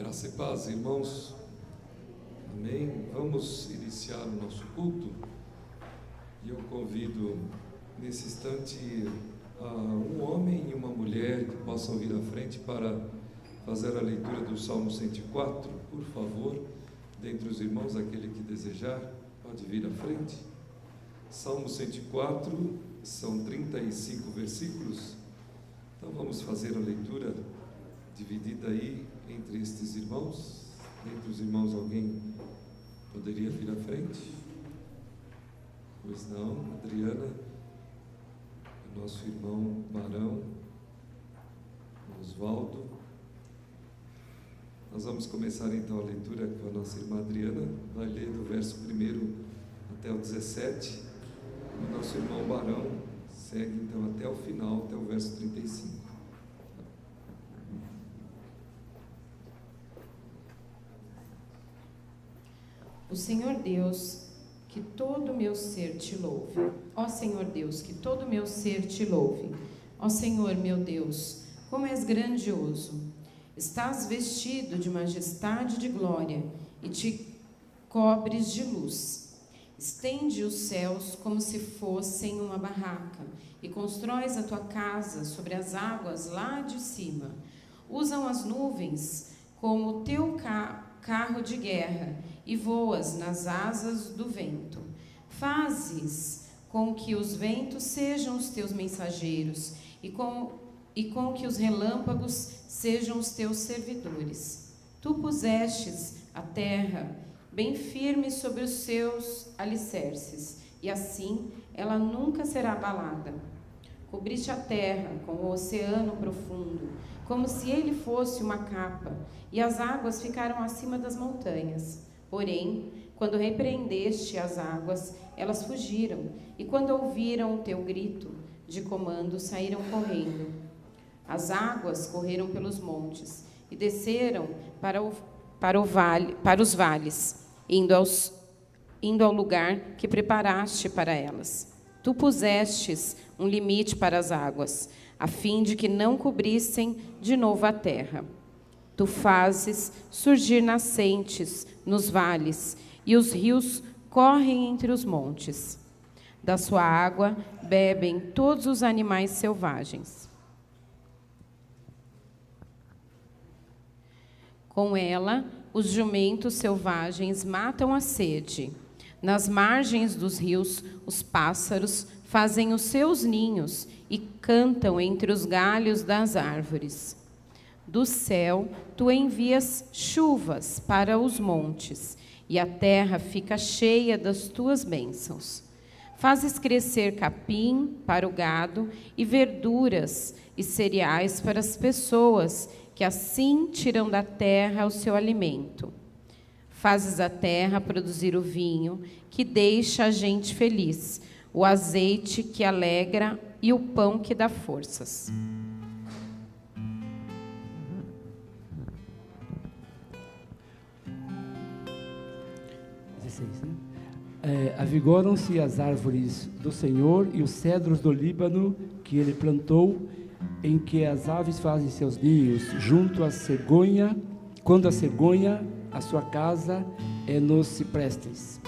Graça e paz, irmãos. Amém. Vamos iniciar o nosso culto. E eu convido nesse instante um homem e uma mulher que possam vir à frente para fazer a leitura do Salmo 104. Por favor, dentre os irmãos, aquele que desejar, pode vir à frente. Salmo 104, são 35 versículos. Então vamos fazer a leitura dividida aí entre estes irmãos. Entre os irmãos, alguém poderia vir à frente? Pois não, Adriana, o nosso irmão Barão, Osvaldo. Nós vamos começar então a leitura com a nossa irmã Adriana, vai ler do verso 1 até o 17. O nosso irmão Barão segue então até o final, até o verso 35. O Senhor Deus, que todo o meu ser te louve. Ó Senhor Deus, que todo o meu ser te louve. Ó Senhor meu Deus, como és grandioso. Estás vestido de majestade e de glória, e te cobres de luz. Estende os céus como se fossem uma barraca, e constróis a tua casa sobre as águas lá de cima. Usam as nuvens como o teu carro de guerra, e voas nas asas do vento. Fazes com que os ventos sejam os teus mensageiros, e com que os relâmpagos sejam os teus servidores. Tu pusestes a terra bem firme sobre os seus alicerces, e assim ela nunca será abalada. Cobriste a terra com o oceano profundo, como se ele fosse uma capa, e as águas ficaram acima das montanhas. Porém, quando repreendeste as águas, elas fugiram, e quando ouviram o teu grito de comando, saíram correndo. As águas correram pelos montes e desceram para os vales, indo ao lugar que preparaste para elas. Tu pusestes um limite para as águas, a fim de que não cobrissem de novo a terra. Tu fazes surgir nascentes nos vales, e os rios correm entre os montes. Da sua água bebem todos os animais selvagens. Com ela, os jumentos selvagens matam a sede. Nas margens dos rios, os pássaros fazem os seus ninhos e cantam entre os galhos das árvores. Do céu, tu envias chuvas para os montes, e a terra fica cheia das tuas bênçãos. Fazes crescer capim para o gado e verduras e cereais para as pessoas, que assim tiram da terra o seu alimento. Fazes a terra produzir o vinho, que deixa a gente feliz, o azeite que alegra e o pão que dá forças. Avigoram-se as árvores do Senhor e os cedros do Líbano que ele plantou, em que as aves fazem seus ninhos, junto à cegonha, quando a cegonha, a sua casa é nos ciprestes.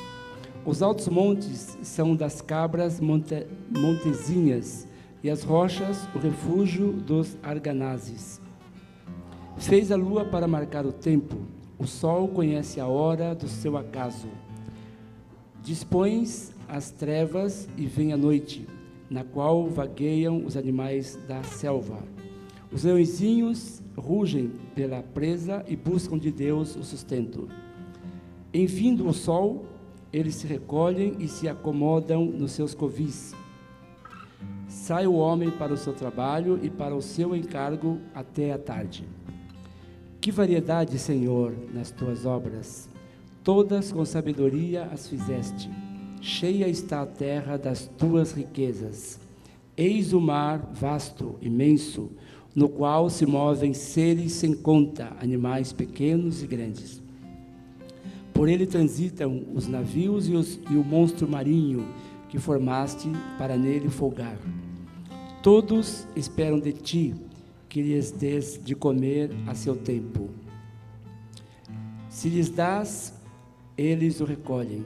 Os altos montes são das cabras montezinhas, e as rochas o refúgio dos arganazes. Fez a lua para marcar o tempo, o sol conhece a hora do seu acaso. Dispões as trevas e vem a noite, na qual vagueiam os animais da selva. Os leõezinhos rugem pela presa e buscam de Deus o sustento. Enfim do sol, eles se recolhem e se acomodam nos seus covis. Sai o homem para o seu trabalho e para o seu encargo até a tarde. Que variedade, Senhor, nas tuas obras! Todas com sabedoria as fizeste. Cheia está a terra das tuas riquezas. Eis o mar vasto, imenso, no qual se movem seres sem conta, animais pequenos e grandes. Por ele transitam os navios e o monstro marinho que formaste para nele folgar. Todos esperam de ti que lhes des de comer a seu tempo. Se lhes dás, eles o recolhem.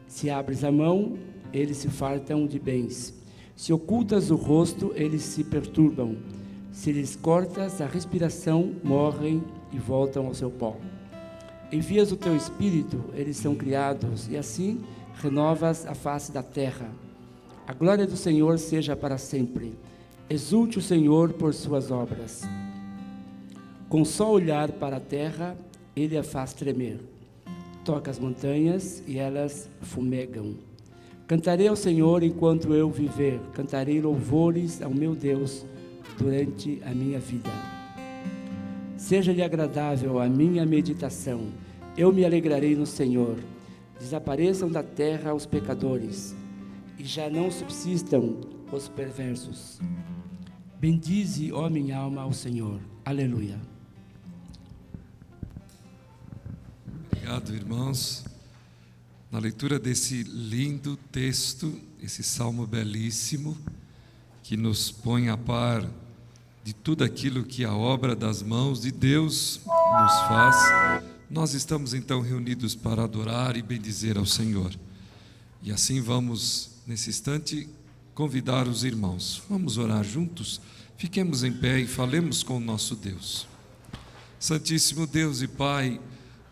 Se abres a mão, eles se fartam de bens. Se ocultas o rosto, eles se perturbam. Se lhes cortas a respiração, morrem e voltam ao seu pó. Envias o teu espírito, eles são criados, e assim renovas a face da terra. A glória do Senhor seja para sempre. Exulte o Senhor por suas obras. Com só olhar para a terra, ele a faz tremer. Toca as montanhas e elas fumegam. Cantarei ao Senhor enquanto eu viver. Cantarei louvores ao meu Deus durante a minha vida. Seja-lhe agradável a minha meditação. Eu me alegrarei no Senhor. Desapareçam da terra os pecadores, e já não subsistam os perversos. Bendize, ó minha alma, ao Senhor. Aleluia. Obrigado, irmãos. Na leitura desse lindo texto, esse salmo belíssimo, que nos põe a par de tudo aquilo que a obra das mãos de Deus nos faz, nós estamos então reunidos para adorar e bendizer ao Senhor. E assim vamos, nesse instante, convidar os irmãos. Vamos orar juntos? Fiquemos em pé e falemos com o nosso Deus. Santíssimo Deus e Pai,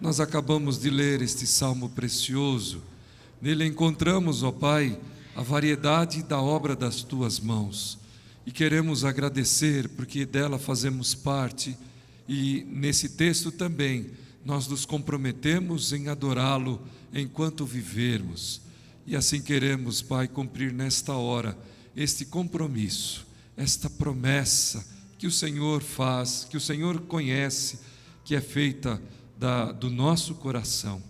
nós acabamos de ler este salmo precioso. Nele encontramos, ó Pai, a variedade da obra das Tuas mãos. E queremos agradecer porque dela fazemos parte. E nesse texto também nós nos comprometemos em adorá-lo enquanto vivermos. E assim queremos, Pai, cumprir nesta hora este compromisso, esta promessa que o Senhor faz, que o Senhor conhece, que é feita do nosso coração.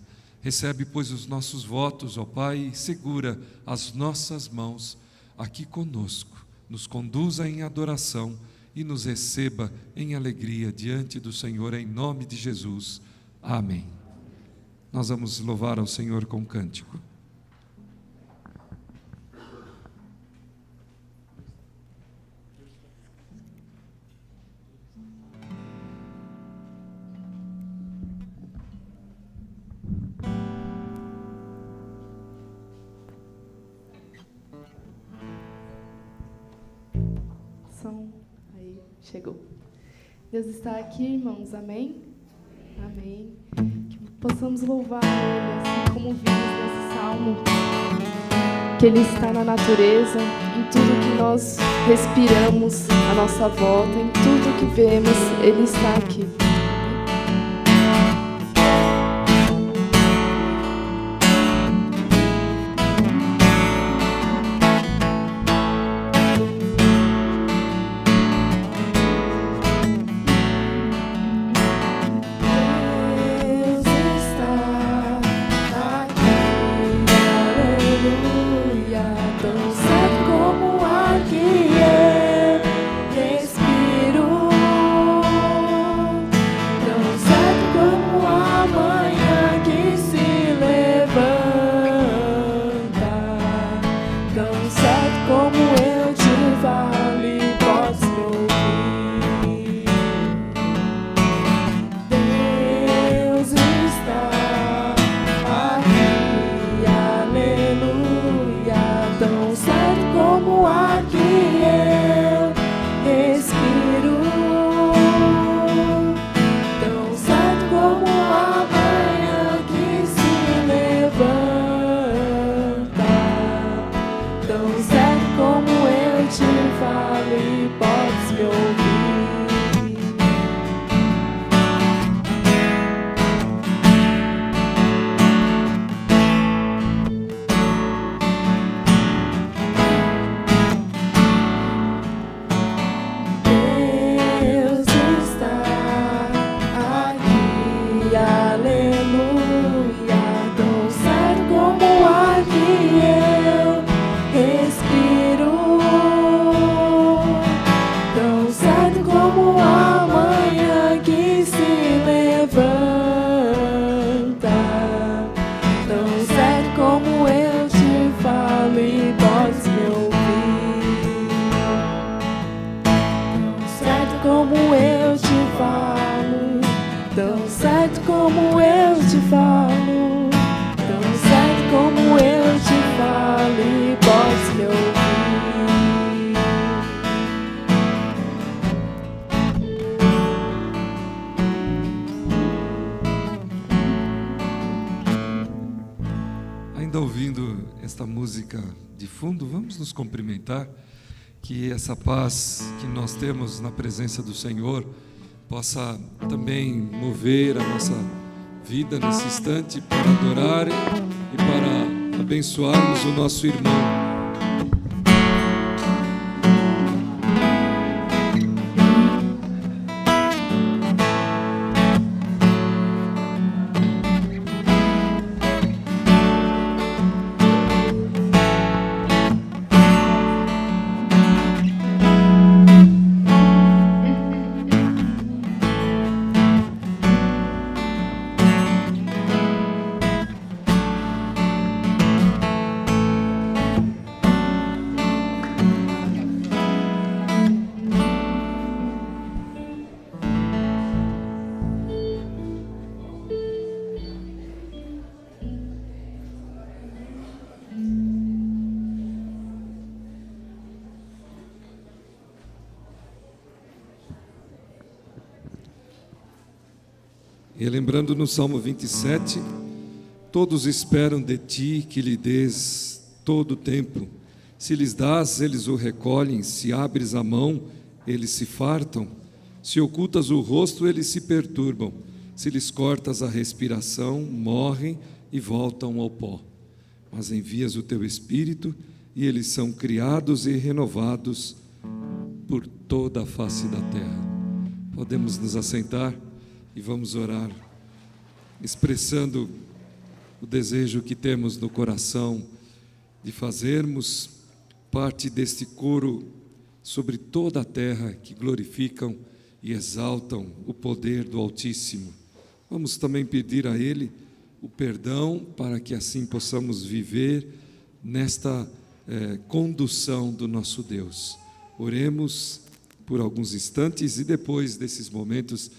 Recebe, pois, os nossos votos, ó Pai, e segura as nossas mãos aqui conosco. Nos conduza em adoração e nos receba em alegria diante do Senhor, em nome de Jesus. Amém. Nós vamos louvar ao Senhor com cântico. Aí, chegou. Deus está aqui, irmãos, amém? Amém. Que possamos louvar Ele, assim como vimos nesse salmo, que Ele está na natureza, em tudo que nós respiramos à nossa volta, em tudo que vemos, Ele está aqui. esta música de fundo, vamos nos cumprimentar, que essa paz que nós temos na presença do Senhor possa também mover a nossa vida nesse instante para adorar e para abençoarmos o nosso irmão. E lembrando no Salmo 27, todos esperam de ti que lhe dês todo o tempo. Se lhes dás, eles o recolhem. Se abres a mão, eles se fartam. Se ocultas o rosto, eles se perturbam. Se lhes cortas a respiração, morrem e voltam ao pó. Mas envias o teu Espírito, e eles são criados e renovados por toda a face da terra. Podemos nos assentar e vamos orar, expressando o desejo que temos no coração de fazermos parte deste coro sobre toda a terra que glorificam e exaltam o poder do Altíssimo. Vamos também pedir a Ele o perdão para que assim possamos viver nesta condução do nosso Deus. Oremos por alguns instantes e depois desses momentos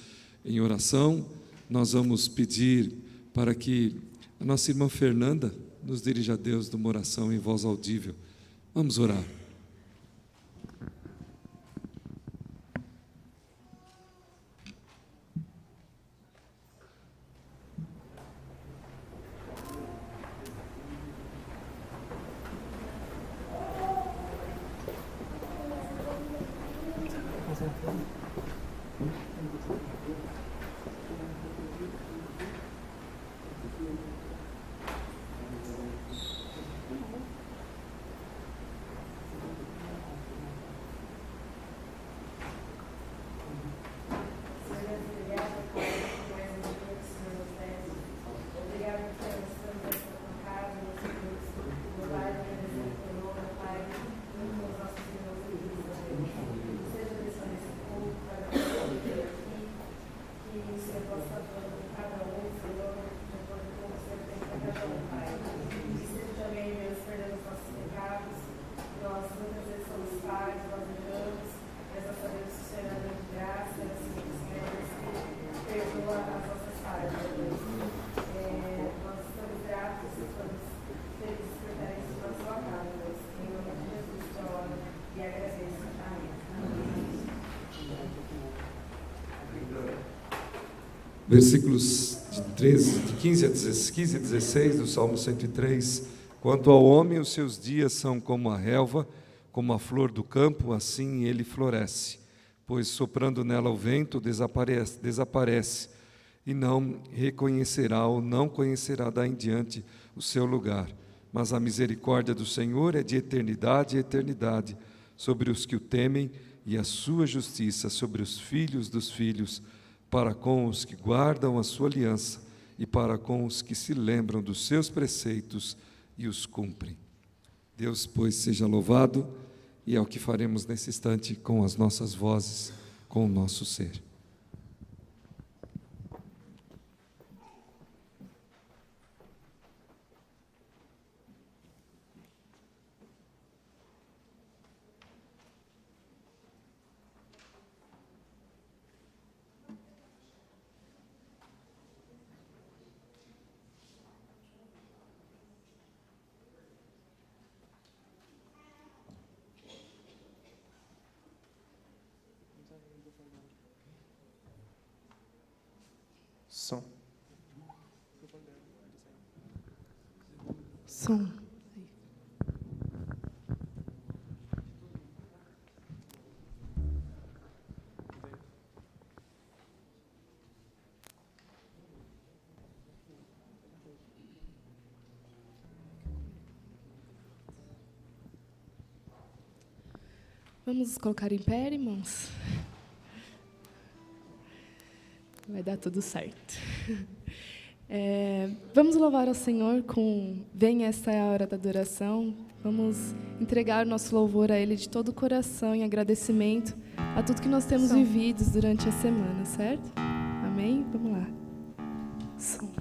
em oração, nós vamos pedir para que a nossa irmã Fernanda nos dirija a Deus numa oração em voz audível. Vamos orar. Versículos de 15 a 16 do Salmo 103. Quanto ao homem, os seus dias são como a relva, como a flor do campo, assim ele floresce. Pois soprando nela o vento, desaparece, e não reconhecerá ou não conhecerá daí em diante o seu lugar. Mas a misericórdia do Senhor é de eternidade a eternidade, sobre os que o temem, e a sua justiça sobre os filhos dos filhos, para com os que guardam a sua aliança e para com os que se lembram dos seus preceitos e os cumprem. Deus, pois, seja louvado, e é o que faremos nesse instante com as nossas vozes, com o nosso ser. Som. Vamos nos colocar em pé, irmãos? Vai dar tudo certo. Vamos louvar ao Senhor com Vem, esta é a hora da adoração. Vamos entregar o nosso louvor a Ele de todo o coração, em agradecimento a tudo que nós temos vivido durante a semana, certo? Amém? Vamos lá. Som.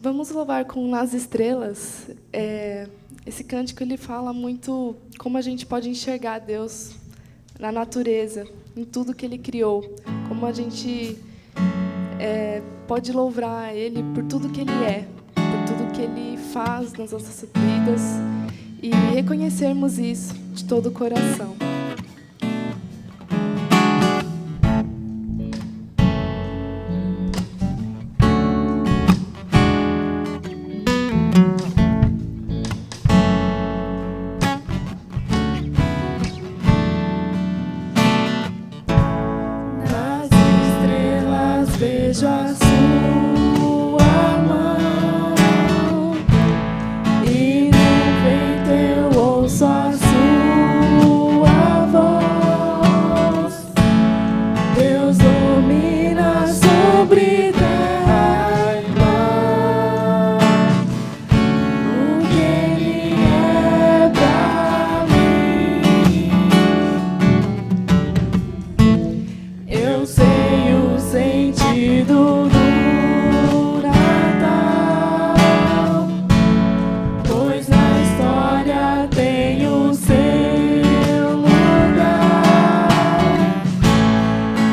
Vamos louvar com Nas Estrelas. Esse cântico ele fala muito como a gente pode enxergar Deus na natureza, em tudo que Ele criou, como a gente pode louvar Ele por tudo que Ele é, por tudo que Ele faz nas nossas vidas e reconhecermos isso de todo o coração. Vejo a sua mão e no vento eu ouço a sua voz. Deus domina sobre sentido do Natal, pois na história tem o seu lugar.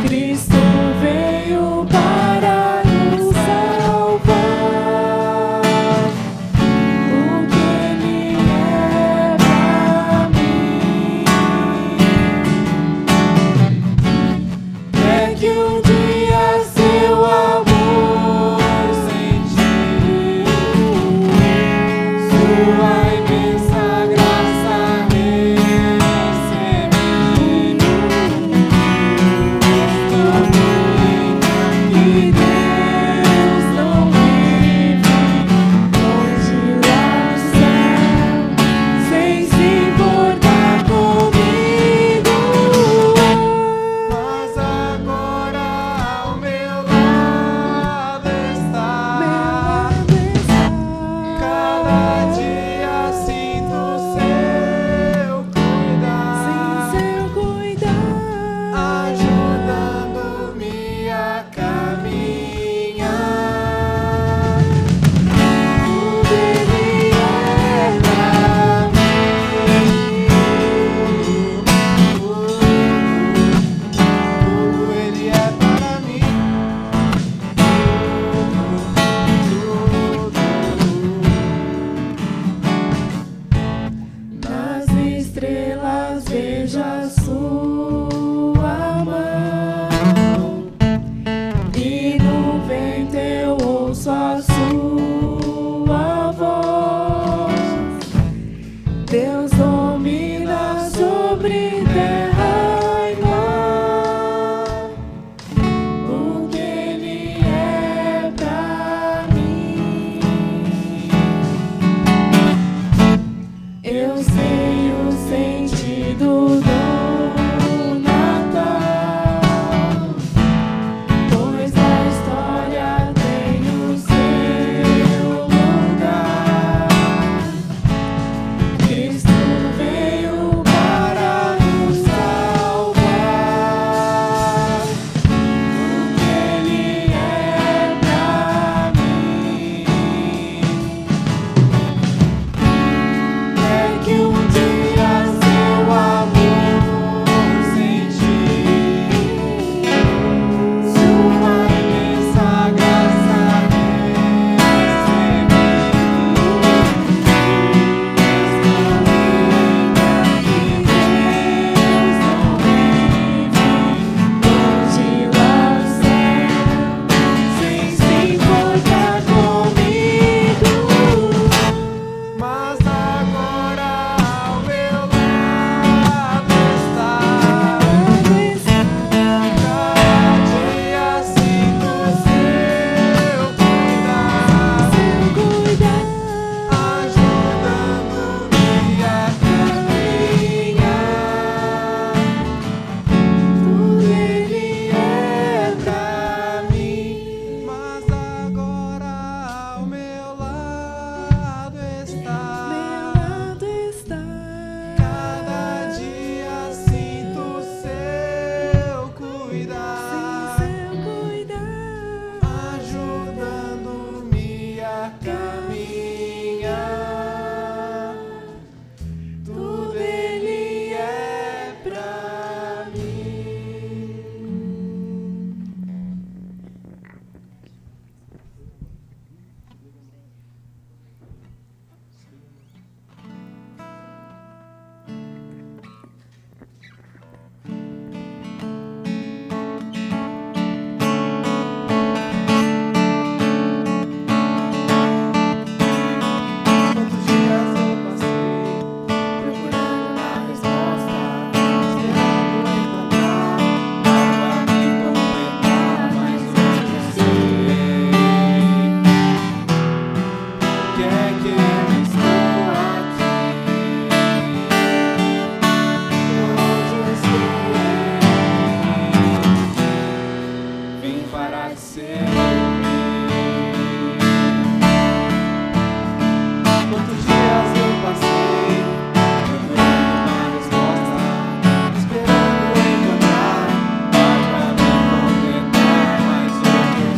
Cristo veio para nos salvar, porque Ele é pra mim. É que um dia seu amor sentiu, sua imensa graça recebi. E Deus não vive longe lá no céu, sem se importar comigo. Mas agora ao meu lado está. Cada dia sinto seu cuidar, ajudando-me a caminhar. Tudo Ele é pra mim. Tudo Ele é para mim. Nas estrelas vejo a sua mão, e no vento eu ouço a sua voz. Deus domina sobre terra e mar, porque Ele é pra mim. Eu sei o sentido do Natal, pois a história tem o seu lugar. Cristo veio para nos salvar, porque Ele é pra mim. É que um dia seu amor sentiu, sua imensa graça recebi. E Deus não vive longe lá no céu, sem se importar comigo. Mas agora ao meu lado está. Cada dia sinto seu cuidar, ajudando-me a caminhar. Tudo Ele é pra mim. Mas agora ao meu lado está. Cada dia sinto seu cuidar, ajudando-me a caminhar. Tudo Ele é pra mim. Quantos dias eu passei procurando uma resposta, esperando encontrar algo a me completar, mas hoje eu sei que é que eu estou aqui. Hoje eu sei, vim para ser. Quantos dias eu passei procurando uma resposta, esperando encontrar algo a me completar, mas hoje eu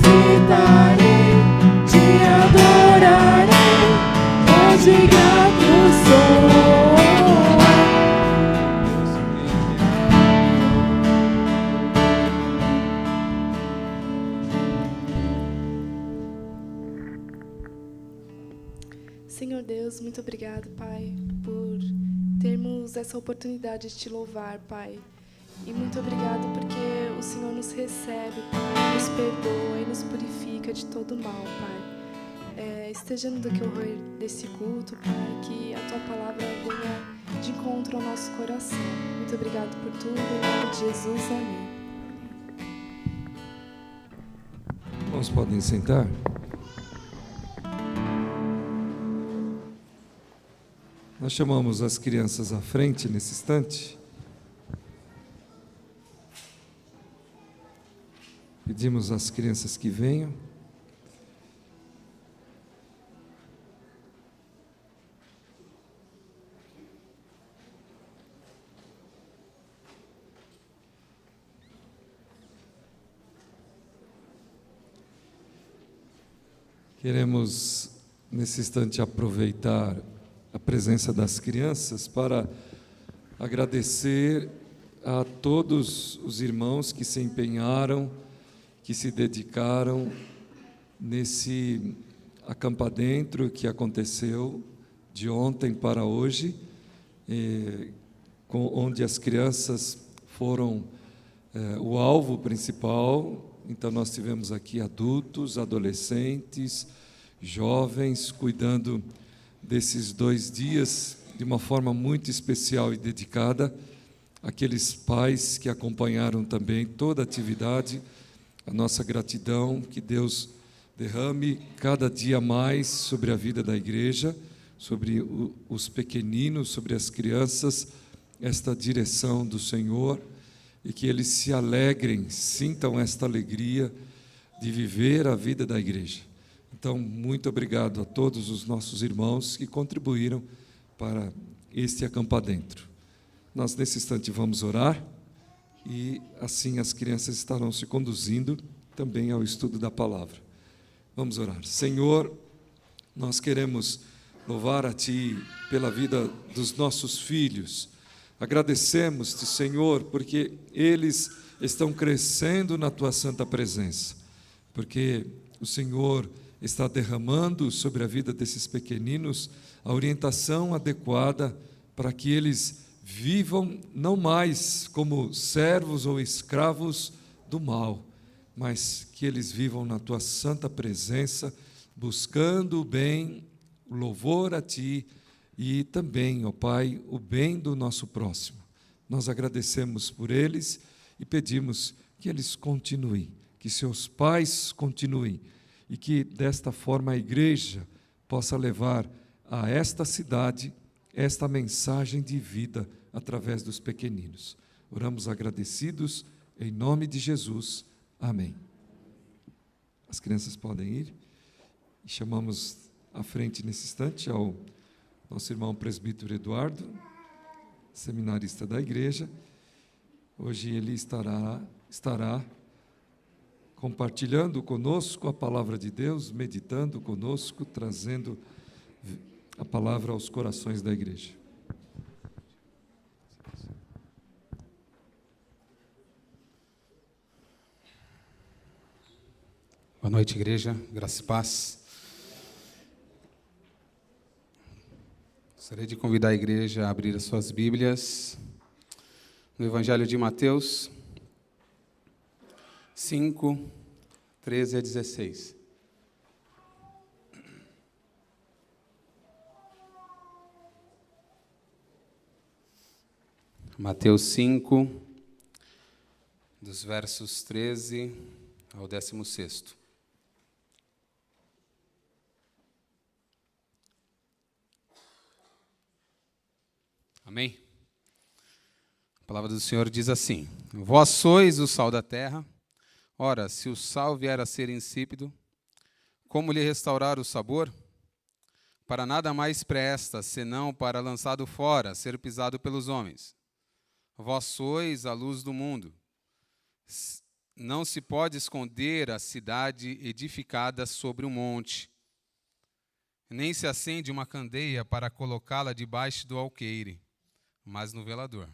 visitarei, te adorarei, hoje grato sou. Senhor Deus, muito obrigado, Pai, por termos essa oportunidade de te louvar, Pai. E muito obrigado porque o Senhor nos recebe, Pai, nos perdoa e nos purifica de todo mal, Pai. Esteja no decorrer desse culto, Pai, que a Tua palavra venha de encontro ao nosso coração. Muito obrigado por tudo, em nome de Jesus, amém. Irmãos, podem sentar. Nós chamamos as crianças à frente nesse instante. Pedimos às crianças que venham. Queremos, nesse instante, aproveitar a presença das crianças para agradecer a todos os irmãos que se empenharam, que se dedicaram nesse acampa dentro que aconteceu de ontem para hoje, onde as crianças foram o alvo principal. Então nós tivemos aqui adultos, adolescentes, jovens, cuidando desses 2 dias de uma forma muito especial e dedicada. Aqueles pais que acompanharam também toda a atividade, a nossa gratidão, que Deus derrame cada dia mais sobre a vida da igreja, sobre os pequeninos, sobre as crianças, esta direção do Senhor, e que eles se alegrem, sintam esta alegria de viver a vida da igreja. Então, muito obrigado a todos os nossos irmãos que contribuíram para este acampa dentro. Nós, nesse instante, vamos orar e, assim, as crianças estarão se conduzindo também ao estudo da palavra. Vamos orar. Senhor, nós queremos louvar a Ti pela vida dos nossos filhos. Agradecemos-te, Senhor, porque eles estão crescendo na Tua santa presença, porque o Senhor está derramando sobre a vida desses pequeninos a orientação adequada para que eles vivam não mais como servos ou escravos do mal, mas que eles vivam na Tua santa presença, buscando o bem, o louvor a Ti e também, ó Pai, o bem do nosso próximo. Nós agradecemos por eles e pedimos que eles continuem, que seus pais continuem, e que desta forma a igreja possa levar a esta cidade esta mensagem de vida através dos pequeninos. Oramos agradecidos em nome de Jesus. Amém. As crianças podem ir e chamamos à frente nesse instante ao nosso irmão presbítero Eduardo, seminarista da igreja. Hoje ele estará compartilhando conosco a palavra de Deus, meditando conosco, trazendo a palavra aos corações da igreja. Boa noite, igreja, graça e paz. Gostaria de convidar a igreja a abrir as suas Bíblias no Evangelho de Mateus 5, 13 a 16. Mateus 5, dos versos 13 ao 16º. Amém? A palavra do Senhor diz assim: Vós sois o sal da terra. Ora, se o sal vier a ser insípido, como lhe restaurar o sabor? Para nada mais presta, senão para lançado fora, ser pisado pelos homens. Vós sois a luz do mundo. não se pode esconder a cidade edificada sobre um monte, nem se acende uma candeia para colocá-la debaixo do alqueire, mas no velador,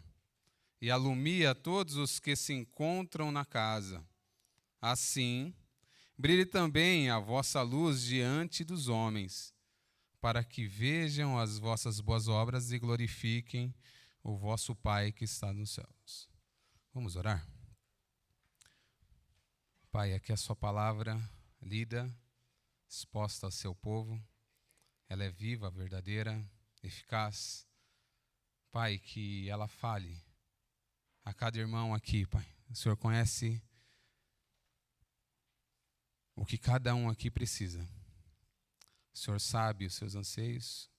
e alumia todos os que se encontram na casa. Assim, brilhe também a vossa luz diante dos homens, para que vejam as vossas boas obras e glorifiquem o vosso Pai que está nos céus. Vamos orar? Pai, aqui é a sua palavra lida, exposta ao seu povo. Ela é viva, verdadeira, eficaz. Pai, que ela fale a cada irmão aqui, Pai. O Senhor conhece o que cada um aqui precisa. O Senhor sabe os seus anseios,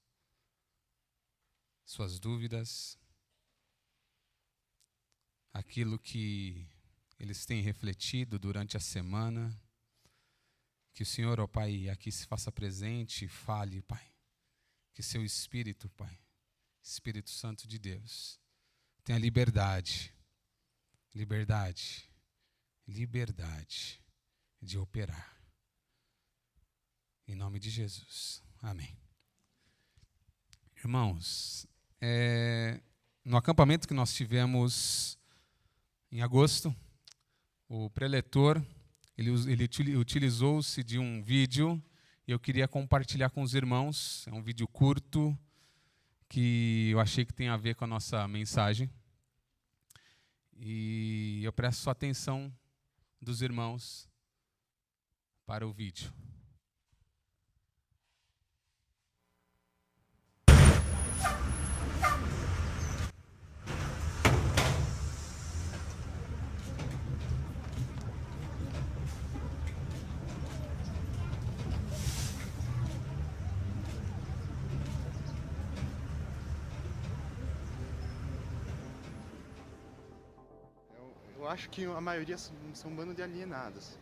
suas dúvidas, aquilo que eles têm refletido durante a semana. Que o Senhor, ó Pai, aqui se faça presente e fale, Pai. Que seu Espírito, Pai, Espírito Santo de Deus, tenha liberdade de operar. Em nome de Jesus. Amém. Irmãos, no acampamento que nós tivemos em agosto, o preletor, ele utilizou-se de um vídeo e eu queria compartilhar com os irmãos. É um vídeo curto que eu achei que tem a ver com a nossa mensagem. E eu presto a atenção dos irmãos para o vídeo. Eu acho que a maioria são um bando de alienados,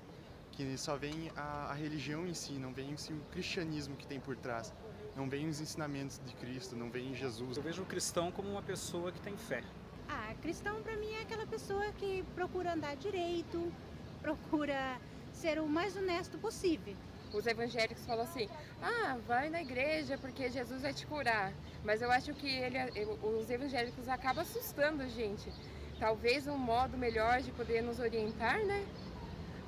que só veem a religião em si, não veem o cristianismo que tem por trás, não veem os ensinamentos de Cristo, não veem Jesus. Eu vejo o cristão como uma pessoa que tem fé. Cristão para mim é aquela pessoa que procura andar direito, procura ser o mais honesto possível. Os evangélicos falam assim, vai na igreja porque Jesus vai te curar. Mas eu acho que os evangélicos acabam assustando a gente. Talvez um modo melhor de poder nos orientar, né?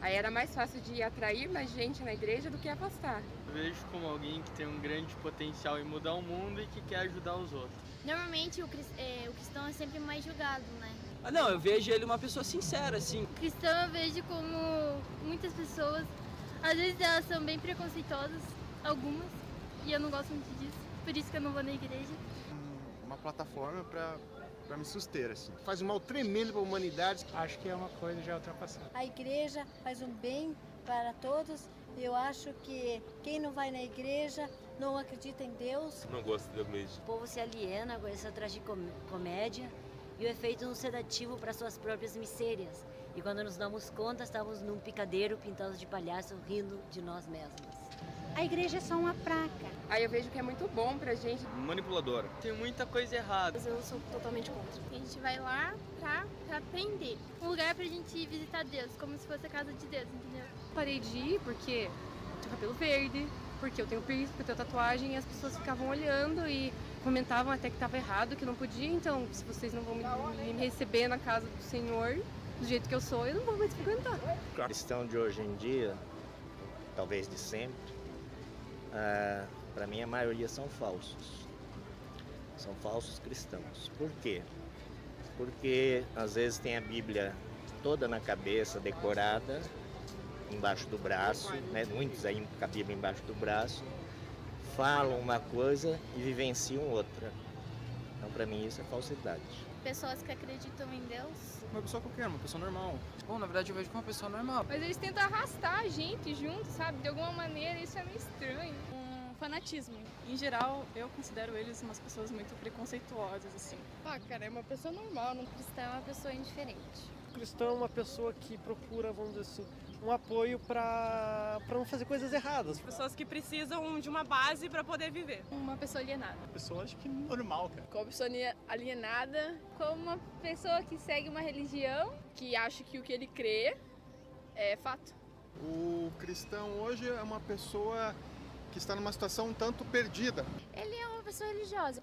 Aí era mais fácil de atrair mais gente na igreja do que afastar. Eu vejo como alguém que tem um grande potencial em mudar o mundo e que quer ajudar os outros. Normalmente o cristão é sempre mais julgado, né? Não, eu vejo ele uma pessoa sincera, assim. O cristão eu vejo como muitas pessoas, às vezes elas são bem preconceituosas, algumas, e eu não gosto muito disso, por isso que eu não vou na igreja. Uma plataforma para me suster, assim. Faz um mal tremendo para a humanidade. Acho que é uma coisa já ultrapassada. A igreja faz um bem para todos. Eu acho que quem não vai na igreja não acredita em Deus. Não gosto da igreja. O povo se aliena com essa tragicomédia e o efeito um sedativo para suas próprias misérias. E quando nos damos conta, estamos num picadeiro pintados de palhaço, rindo de nós mesmos. A igreja é só uma placa. Aí eu vejo que é muito bom pra gente. Manipuladora. Tem muita coisa errada. Eu sou totalmente contra. A gente vai lá pra aprender. Um lugar pra gente visitar Deus, como se fosse a casa de Deus, entendeu? Parei de ir porque eu tenho cabelo verde, porque eu tenho piercing, porque eu tenho tatuagem, e as pessoas ficavam olhando e comentavam até que estava errado, que não podia. Então, se vocês não vão me receber na casa do Senhor, do jeito que eu sou, eu não vou mais frequentar. A questão de hoje em dia, talvez de sempre, para mim a maioria são falsos. São falsos cristãos. Por quê? Porque às vezes tem a Bíblia toda na cabeça, decorada, embaixo do braço, né? Muitos aí com a Bíblia embaixo do braço, falam uma coisa e vivenciam outra. Então para mim isso é falsidade. Pessoas que acreditam em Deus. Uma pessoa qualquer, uma pessoa normal. Bom, na verdade eu vejo como uma pessoa normal. Mas eles tentam arrastar a gente junto, sabe? De alguma maneira, isso é meio estranho. Fanatismo. Em geral, eu considero eles umas pessoas muito preconceituosas, assim. Cara, é uma pessoa normal. Um cristão é uma pessoa indiferente. O cristão é uma pessoa que procura, vamos dizer assim, um apoio para não fazer coisas erradas. Pessoas que precisam de uma base para poder viver. Uma pessoa alienada. Pessoa, acho que normal, cara. Como pessoa alienada, como uma pessoa que segue uma religião, que acha que o que ele crê É fato. O cristão hoje é uma pessoa que está numa situação um tanto perdida. Ele é uma pessoa religiosa.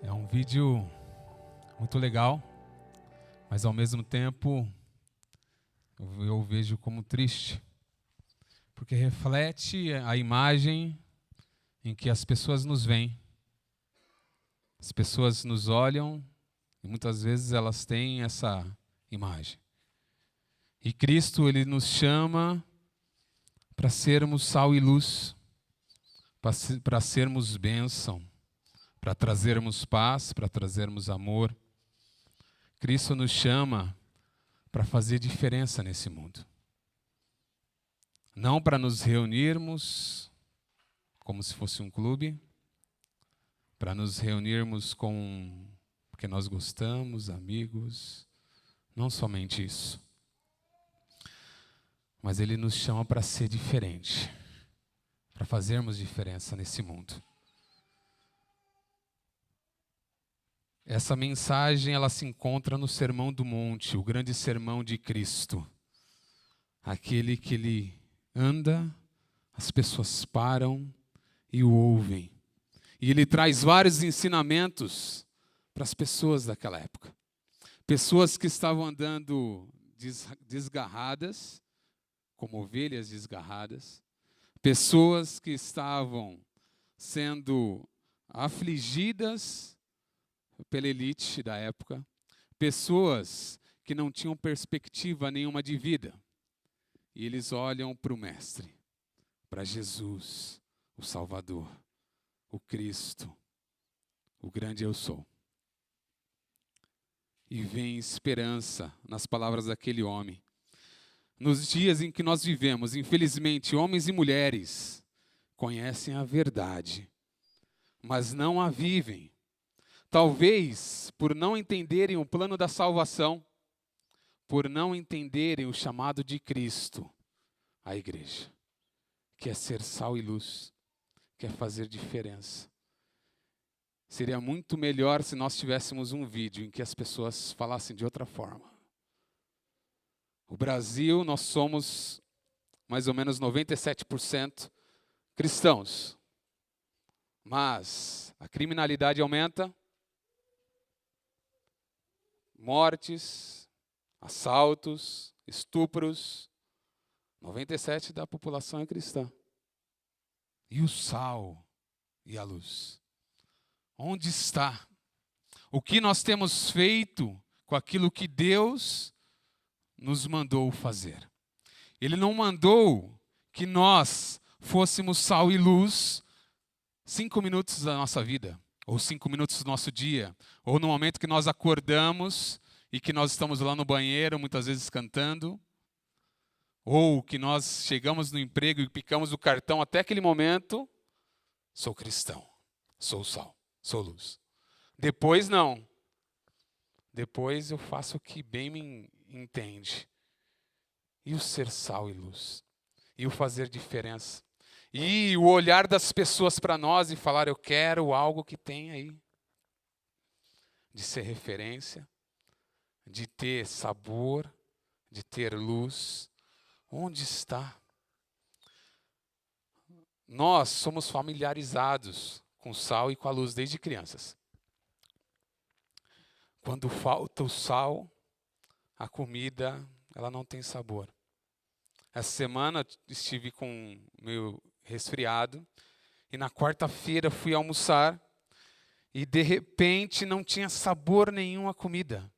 É um vídeo muito legal, mas ao mesmo tempo eu vejo como triste, porque reflete a imagem em que as pessoas nos veem. As pessoas nos olham e muitas vezes elas têm essa imagem. E Cristo, ele nos chama para sermos sal e luz, para sermos bênção, para trazermos paz, para trazermos amor. Cristo nos chama para fazer diferença nesse mundo. Não para nos reunirmos como se fosse um clube, para nos reunirmos porque nós gostamos, amigos, não somente isso. Mas Ele nos chama para ser diferente, para fazermos diferença nesse mundo. Essa mensagem, ela se encontra no Sermão do Monte, o grande sermão de Cristo. Aquele que Ele anda, as pessoas param e o ouvem. E Ele traz vários ensinamentos para as pessoas daquela época. Pessoas que estavam andando desgarradas, como ovelhas desgarradas. Pessoas que estavam sendo afligidas pela elite da época, pessoas que não tinham perspectiva nenhuma de vida. E eles olham para o Mestre, para Jesus, o Salvador, o Cristo, o grande eu sou. E vem esperança nas palavras daquele homem. Nos dias em que nós vivemos, infelizmente, homens e mulheres conhecem a verdade, mas não a vivem. Talvez por não entenderem o plano da salvação, por não entenderem o chamado de Cristo à igreja, que é ser sal e luz, que é fazer diferença. Seria muito melhor se nós tivéssemos um vídeo em que as pessoas falassem de outra forma. O Brasil, nós somos mais ou menos 97% cristãos, mas a criminalidade aumenta, mortes, assaltos, estupros, 97% da população é cristã. E o sal e a luz? Onde está? O que nós temos feito com aquilo que Deus nos mandou fazer? Ele não mandou que nós fôssemos sal e luz 5 minutos da nossa vida, ou 5 minutos do nosso dia, ou no momento que nós acordamos e que nós estamos lá no banheiro, muitas vezes cantando, ou que nós chegamos no emprego e picamos o cartão até aquele momento, sou cristão, sou sal, sou luz. Depois não. Depois eu faço o que bem me entende. E o ser sal e luz? E o fazer diferença? E o olhar das pessoas para nós e falar, eu quero algo que tem aí. De ser referência, de ter sabor, de ter luz. Onde está? Nós somos familiarizados com o sal e com a luz desde crianças. Quando falta o sal, a comida, ela não tem sabor. Essa semana estive com meu resfriado e na quarta-feira fui almoçar e de repente não tinha sabor nenhum a comida.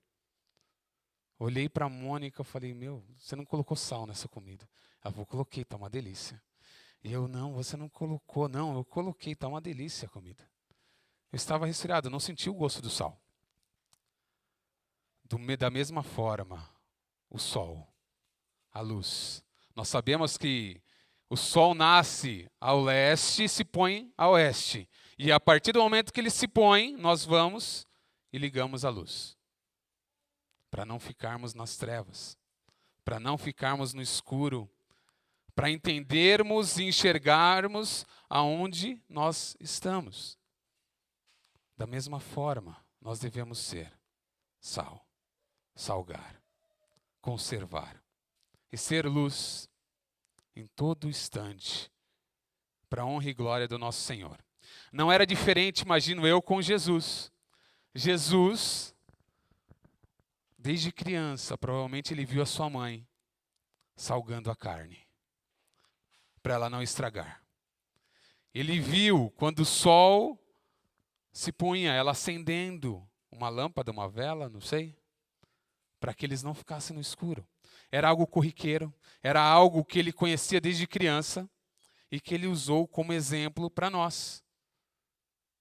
Olhei para a Mônica e falei, você não colocou sal nessa comida. Ela falou, coloquei, está uma delícia. E eu, não, você não colocou. Não, eu coloquei, está uma delícia a comida. Eu estava resfriado, não senti o gosto do sal. Da mesma forma, o sol, a luz. Nós sabemos que o sol nasce ao leste e se põe a oeste. E a partir do momento que ele se põe, nós vamos e ligamos a luz. Para não ficarmos nas trevas, para não ficarmos no escuro, para entendermos e enxergarmos aonde nós estamos. Da mesma forma, nós devemos ser sal, salgar, conservar e ser luz em todo instante, para a honra e glória do nosso Senhor. Não era diferente, imagino eu, com Jesus. Jesus, desde criança, provavelmente ele viu a sua mãe salgando a carne, para ela não estragar. Ele viu quando o sol se punha, ela acendendo uma lâmpada, uma vela, não sei, para que eles não ficassem no escuro. Era algo corriqueiro, era algo que ele conhecia desde criança e que ele usou como exemplo para nós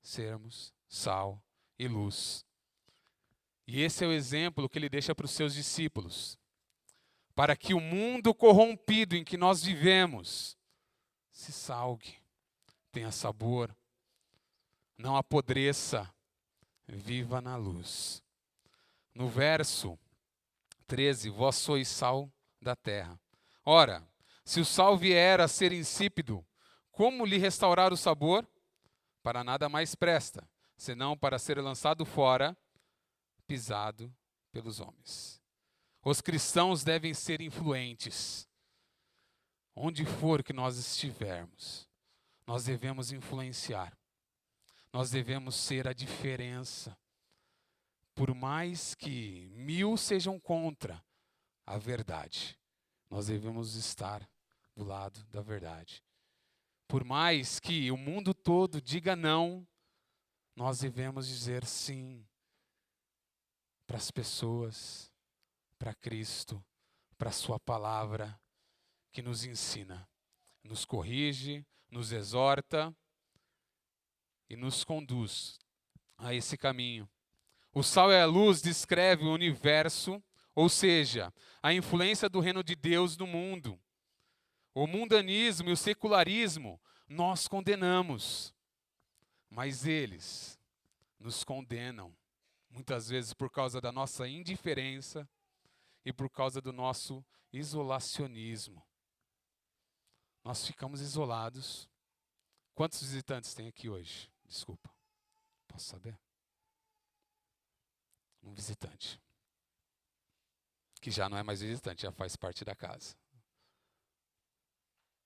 sermos sal e luz. E esse é o exemplo que ele deixa para os seus discípulos, para que o mundo corrompido em que nós vivemos se salgue, tenha sabor, não apodreça, viva na luz. No verso 13, vós sois sal da terra. Ora, se o sal vier a ser insípido, como lhe restaurar o sabor? Para nada mais presta, senão para ser lançado fora, pisado pelos homens. Os cristãos devem ser influentes. Onde for que nós estivermos, nós devemos influenciar. Nós devemos ser a diferença. Por mais que 1000 sejam contra a verdade, nós devemos estar do lado da verdade. Por mais que o mundo todo diga não, nós devemos dizer sim para as pessoas, para Cristo, para a sua palavra que nos ensina, nos corrige, nos exorta e nos conduz a esse caminho. O sal e a luz descreve o universo, ou seja, a influência do reino de Deus no mundo. O mundanismo e o secularismo nós condenamos, mas eles nos condenam, muitas vezes por causa da nossa indiferença e por causa do nosso isolacionismo. Nós ficamos isolados. Quantos visitantes tem aqui hoje? Desculpa, posso saber? Um visitante, que já não é mais visitante, já faz parte da casa.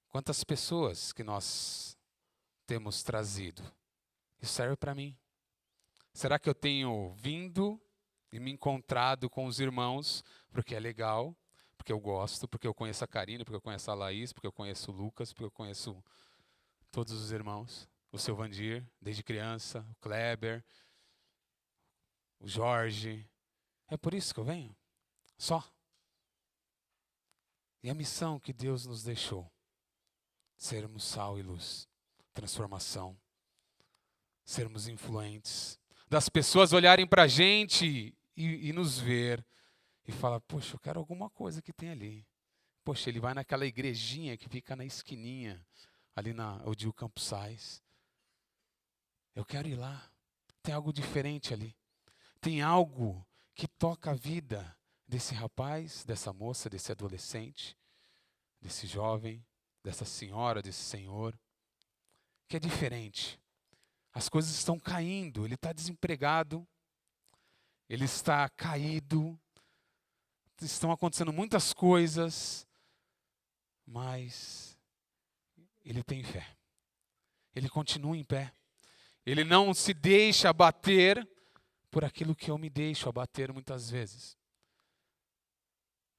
Quantas pessoas que nós temos trazido? Isso serve para mim. Será que eu tenho vindo e me encontrado com os irmãos porque é legal, porque eu gosto, porque eu conheço a Karina, porque eu conheço a Laís, porque eu conheço o Lucas, porque eu conheço todos os irmãos, o seu Vandir, desde criança, o Kleber, o Jorge. É por isso que eu venho? Só. E a missão que Deus nos deixou, sermos sal e luz, transformação, sermos influentes, das pessoas olharem para a gente e nos ver e falar, poxa, eu quero alguma coisa que tem ali. Poxa, ele vai naquela igrejinha que fica na esquininha, ali na Odil Campos Sais. Eu quero ir lá, tem algo diferente ali. Tem algo que toca a vida desse rapaz, dessa moça, desse adolescente, desse jovem, dessa senhora, desse senhor, que é diferente. As coisas estão caindo, ele está desempregado, ele está caído, estão acontecendo muitas coisas, mas ele tem fé. Ele continua em pé. Ele não se deixa abater por aquilo que eu me deixo abater muitas vezes.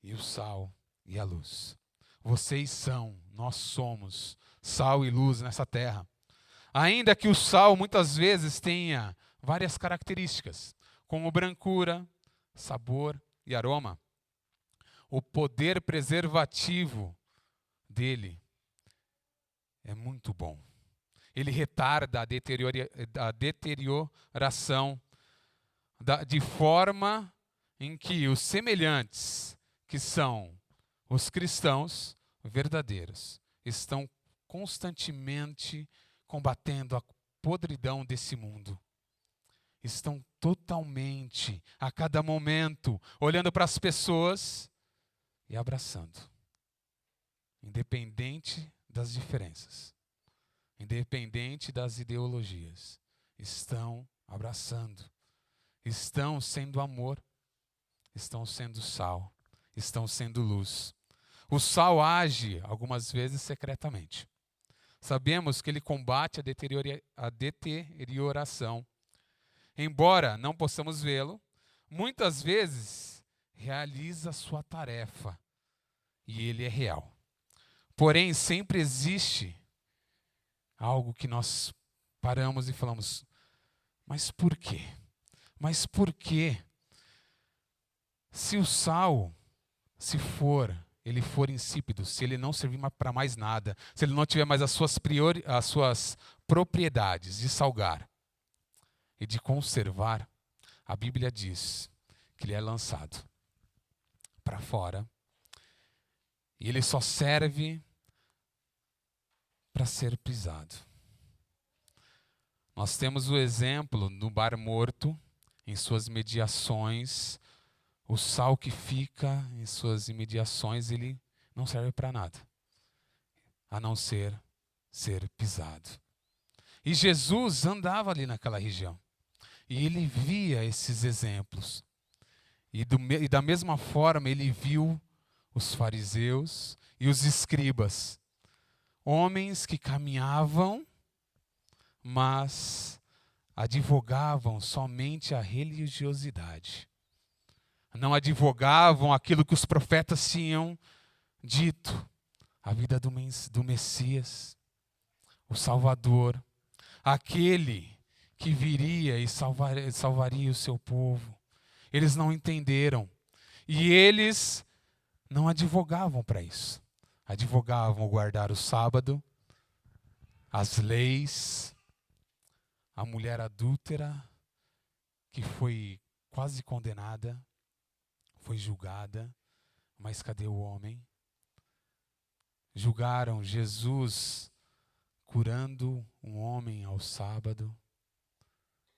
E o sal e a luz. Vocês são, nós somos sal e luz nessa terra. Ainda que o sal muitas vezes tenha várias características, como brancura, sabor e aroma, o poder preservativo dele é muito bom. Ele retarda a deterioração de forma em que os semelhantes, que são os cristãos verdadeiros, estão constantemente combatendo a podridão desse mundo. Estão totalmente, a cada momento, olhando para as pessoas e abraçando, independente das diferenças, independente das ideologias, estão abraçando, estão sendo amor, estão sendo sal, estão sendo luz. O sal age algumas vezes secretamente. Sabemos que ele combate a deterioração. Embora não possamos vê-lo, muitas vezes realiza sua tarefa e ele é real. Porém, sempre existe algo que nós paramos e falamos, mas por quê? Mas por quê? Se o sal, ele for insípido, se ele não servir para mais nada, se ele não tiver mais as suas propriedades de salgar e de conservar, a Bíblia diz que ele é lançado para fora e ele só serve para ser pisado. Nós temos o exemplo no Mar Morto, em suas mediações, o sal que fica em suas imediações, ele não serve para nada, a não ser pisado. E Jesus andava ali naquela região, e ele via esses exemplos. E da mesma forma ele viu os fariseus e os escribas, homens que caminhavam, mas advogavam somente a religiosidade. Não advogavam aquilo que os profetas tinham dito, a vida do Messias, o Salvador, aquele que viria e salvaria o seu povo. Eles não entenderam e eles não advogavam para isso. Advogavam guardar o sábado, as leis, a mulher adúltera que foi quase condenada, foi julgada, mas cadê o homem? Julgaram Jesus curando um homem ao sábado.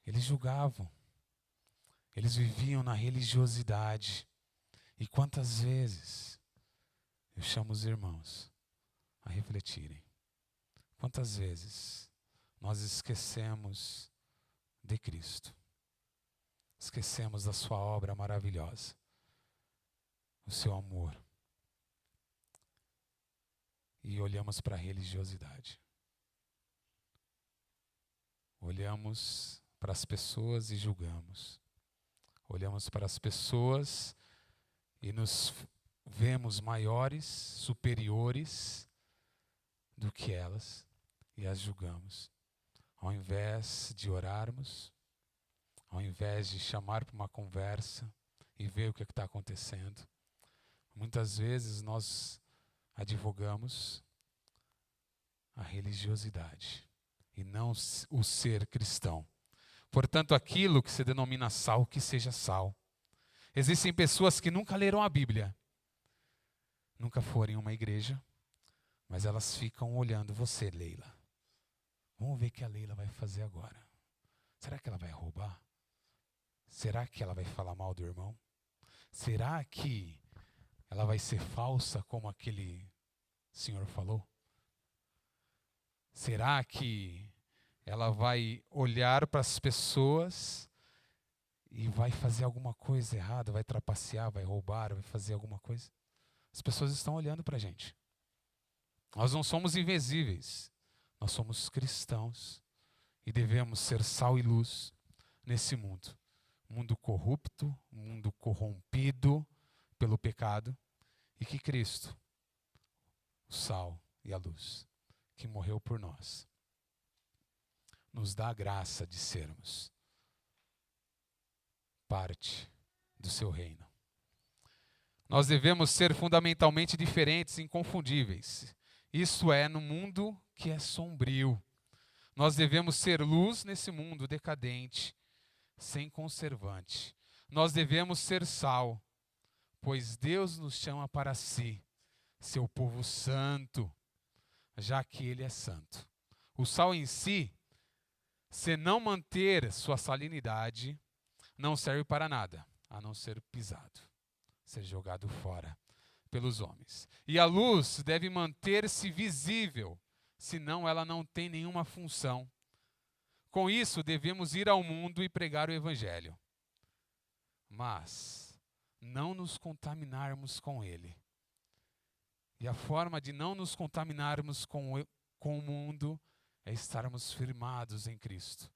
Eles julgavam. Eles viviam na religiosidade. E quantas vezes eu chamo os irmãos a refletirem. Quantas vezes nós esquecemos de Cristo. Esquecemos da sua obra maravilhosa. O seu amor. E olhamos para a religiosidade. Olhamos para as pessoas e julgamos. Olhamos para as pessoas e nos vemos maiores, superiores do que elas e as julgamos. Ao invés de orarmos, ao invés de chamar para uma conversa e ver o que está acontecendo, muitas vezes nós advogamos a religiosidade e não o ser cristão. Portanto, aquilo que se denomina sal, que seja sal. Existem pessoas que nunca leram a Bíblia, nunca foram em uma igreja, mas elas ficam olhando você, Leila. Vamos ver o que a Leila vai fazer agora. Será que ela vai roubar? Será que ela vai falar mal do irmão? Será que ela vai ser falsa como aquele senhor falou? Será que ela vai olhar para as pessoas e vai fazer alguma coisa errada, vai trapacear, vai roubar, vai fazer alguma coisa? As pessoas estão olhando para a gente. Nós não somos invisíveis, nós somos cristãos e devemos ser sal e luz nesse mundo. Mundo corrupto, mundo corrompido pelo pecado, e que Cristo, o sal e a luz, que morreu por nós, nos dá a graça de sermos parte do seu reino. Nós devemos ser fundamentalmente diferentes e inconfundíveis. Isso é no mundo que é sombrio. Nós devemos ser luz nesse mundo decadente, sem conservante. Nós devemos ser sal, pois Deus nos chama para si, seu povo santo, já que Ele é santo. O sal em si, se não manter sua salinidade, não serve para nada, a não ser pisado, ser jogado fora. pelos homens. E a luz deve manter-se visível, senão ela não tem nenhuma função. Com isso, devemos ir ao mundo e pregar o Evangelho. Mas não nos contaminarmos com ele. E a forma de não nos contaminarmos com o mundo é estarmos firmados em Cristo,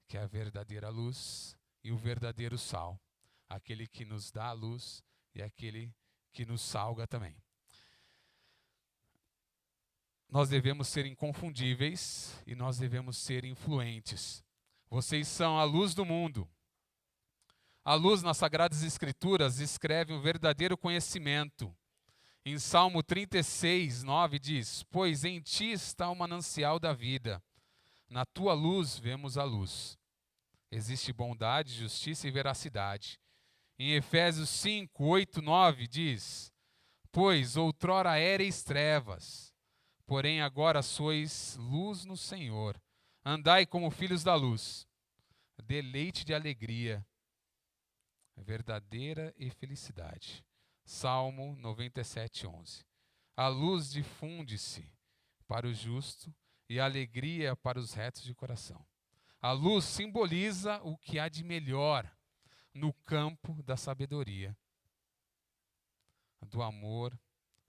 que é a verdadeira luz e o verdadeiro sal, aquele que nos dá a luz e aquele que nos salga também. Nós devemos ser inconfundíveis e nós devemos ser influentes. Vocês são a luz do mundo. A luz nas Sagradas Escrituras escreve um verdadeiro conhecimento. Em Salmo 36, 9 diz: pois em ti está o manancial da vida. Na tua luz vemos a luz. Existe bondade, justiça e veracidade. Em Efésios 5, 8, 9 diz: pois outrora éreis trevas, porém agora sois luz no Senhor. Andai como filhos da luz. Deleite de alegria, verdadeira e felicidade. Salmo 97, 11. A luz difunde-se para o justo e a alegria para os retos de coração. A luz simboliza o que há de melhor no campo da sabedoria, do amor,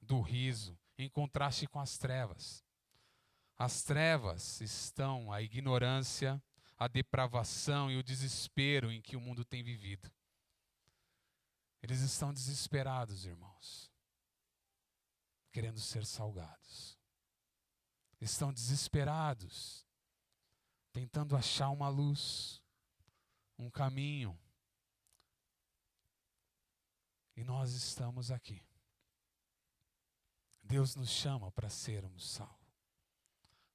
do riso, em contraste com as trevas. As trevas estão a ignorância, a depravação e o desespero em que o mundo tem vivido. Eles estão desesperados, irmãos, querendo ser salgados. Estão desesperados, tentando achar uma luz, um caminho. E nós estamos aqui. Deus nos chama para sermos sal.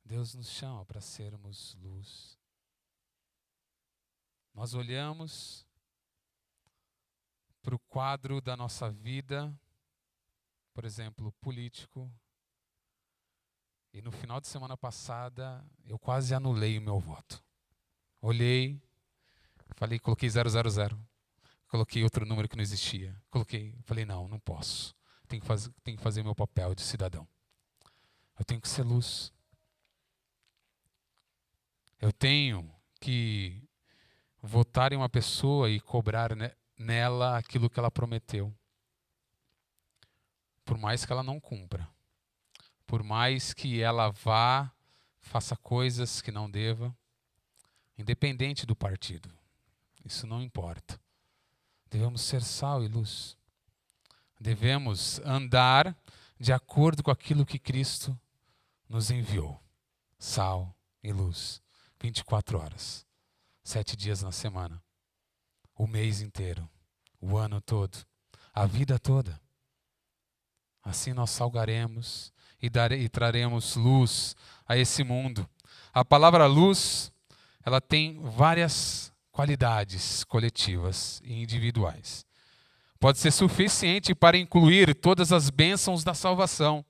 Deus nos chama para sermos luz. Nós olhamos para o quadro da nossa vida, por exemplo, político, e no final de semana passada eu quase anulei o meu voto. Olhei, falei, coloquei 000, coloquei outro número que não existia, falei, não posso, tenho que fazer o meu papel de cidadão. Eu tenho que ser luz. Eu tenho que votar em uma pessoa e cobrar nela aquilo que ela prometeu. Por mais que ela não cumpra. Por mais que ela faça coisas que não deva. Independente do partido. Isso não importa. Devemos ser sal e luz. Devemos andar de acordo com aquilo que Cristo nos enviou. Sal e luz. 24 horas. 7 dias na semana. O mês inteiro. O ano todo. A vida toda. Assim nós salgaremos e traremos luz a esse mundo. A palavra luz, ela tem várias qualidades coletivas e individuais. Pode ser suficiente para incluir todas as bênçãos da salvação.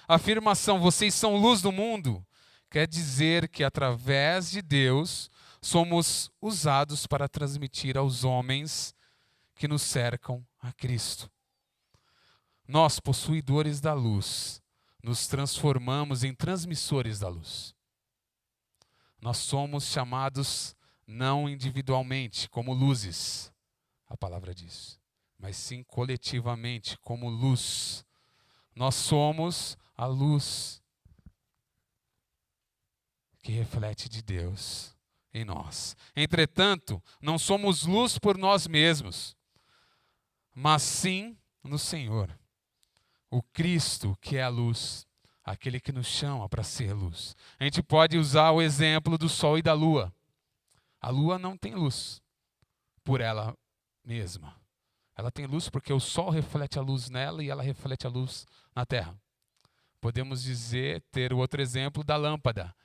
A afirmação, vocês são luz do mundo, quer dizer que através de Deus somos usados para transmitir aos homens que nos cercam a Cristo. Nós, possuidores da luz, nos transformamos em transmissores da luz. Nós somos chamados não individualmente, como luzes, a palavra diz, mas sim coletivamente, como luz. Nós somos a luz que reflete de Deus em nós. Entretanto, não somos luz por nós mesmos, mas sim no Senhor. O Cristo que é a luz, aquele que nos chama para ser luz. A gente pode usar o exemplo do sol e da lua. A lua não tem luz por ela mesma. Ela tem luz porque o sol reflete a luz nela e ela reflete a luz na terra. Podemos ter o outro exemplo da lâmpada.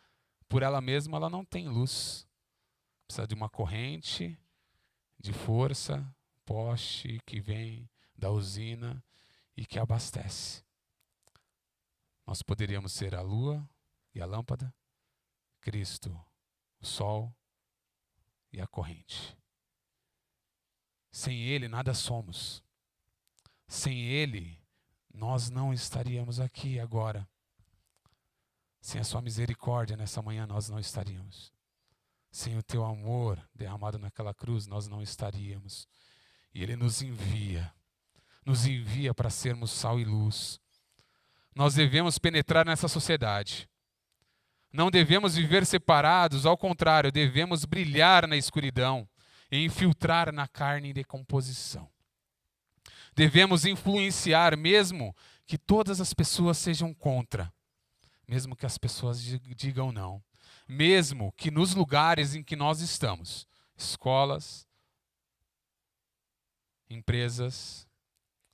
Por ela mesma ela não tem luz. Precisa de uma corrente de força, poste que vem da usina e que abastece. Nós poderíamos ser a lua e a lâmpada, Cristo, o sol e a corrente. Sem Ele nada somos. Sem Ele nós não estaríamos aqui agora. Sem a sua misericórdia nessa manhã nós não estaríamos. Sem o teu amor derramado naquela cruz nós não estaríamos. E Ele nos envia para sermos sal e luz. Nós devemos penetrar nessa sociedade. Não devemos viver separados, ao contrário, devemos brilhar na escuridão e infiltrar na carne em decomposição. Devemos influenciar, mesmo que todas as pessoas sejam contra, mesmo que as pessoas digam não, mesmo que nos lugares em que nós estamos, escolas, empresas,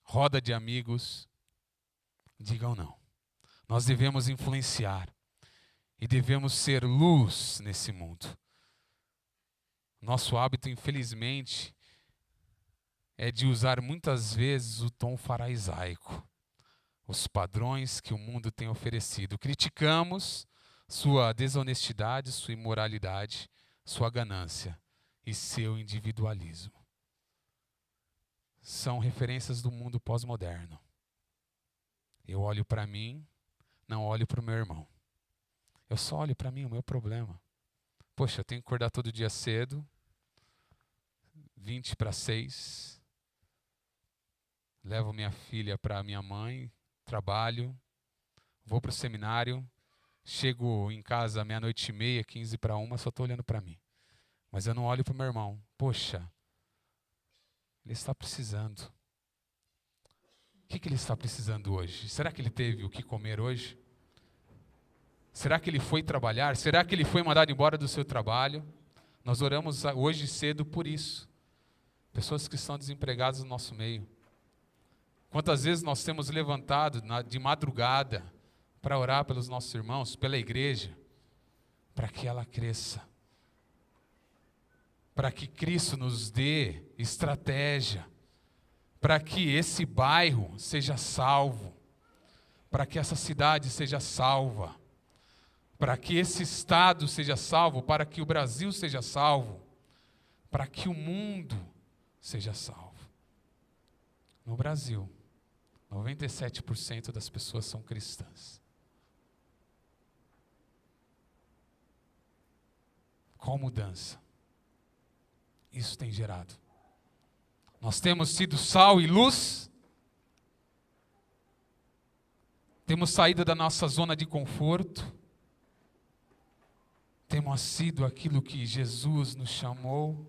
roda de amigos, digam não. Nós devemos influenciar e devemos ser luz nesse mundo. Nosso hábito, infelizmente, é de usar muitas vezes o tom faraisaico, os padrões que o mundo tem oferecido. Criticamos sua desonestidade, sua imoralidade, sua ganância e seu individualismo. São referências do mundo pós-moderno. Eu olho para mim, não olho para o meu irmão. Eu só olho para mim, o meu problema. Poxa, eu tenho que acordar todo dia cedo, 5:50, levo minha filha para minha mãe, trabalho, vou para o seminário, chego em casa 00:30, 12:50, só estou olhando para mim. Mas eu não olho para o meu irmão. Poxa, ele está precisando. O que ele está precisando hoje? Será que ele teve o que comer hoje? Será que ele foi trabalhar? Será que ele foi mandado embora do seu trabalho? Nós oramos hoje cedo por isso. Pessoas que estão desempregadas no nosso meio. Quantas vezes nós temos levantado de madrugada para orar pelos nossos irmãos, pela igreja, para que ela cresça. Para que Cristo nos dê estratégia, para que esse bairro seja salvo, para que essa cidade seja salva, para que esse estado seja salvo, para que o Brasil seja salvo, para que o mundo seja salvo. No Brasil, 97% das pessoas são cristãs. Qual mudança isso tem gerado? Nós temos sido sal e luz? Temos saído da nossa zona de conforto? Temos sido aquilo que Jesus nos chamou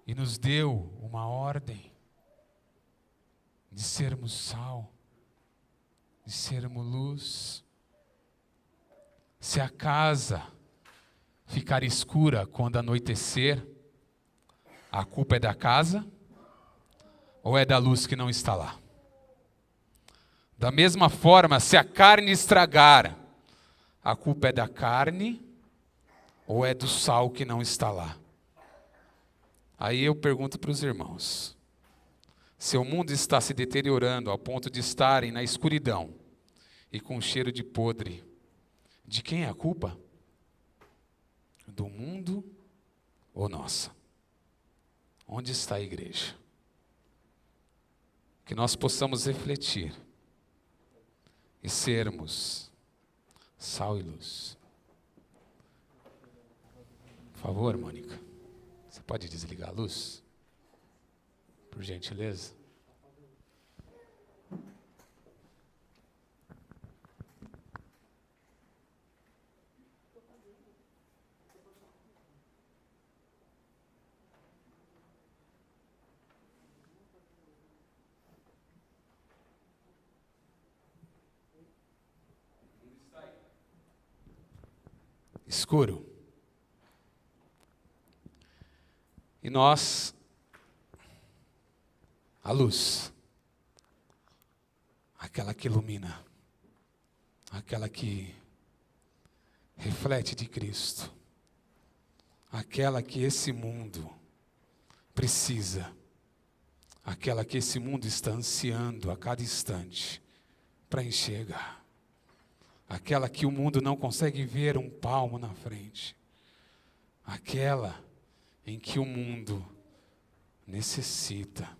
e nos deu uma ordem de sermos sal, de sermos luz? Se a casa ficar escura quando anoitecer, a culpa é da casa ou é da luz que não está lá? Da mesma forma, se a carne estragar, a culpa é da carne ou é do sal que não está lá? Aí eu pergunto para os irmãos, se o mundo está se deteriorando ao ponto de estarem na escuridão e com cheiro de podre, de quem é a culpa? Do mundo ou nossa? Onde está a igreja? Que nós possamos refletir e sermos sal e luz. Por favor, Mônica, você pode desligar a luz? Por gentileza. Escuro. E nós, a luz, aquela que ilumina, aquela que reflete de Cristo, aquela que esse mundo precisa, aquela que esse mundo está ansiando a cada instante para enxergar, aquela que o mundo não consegue ver um palmo na frente, aquela em que o mundo necessita,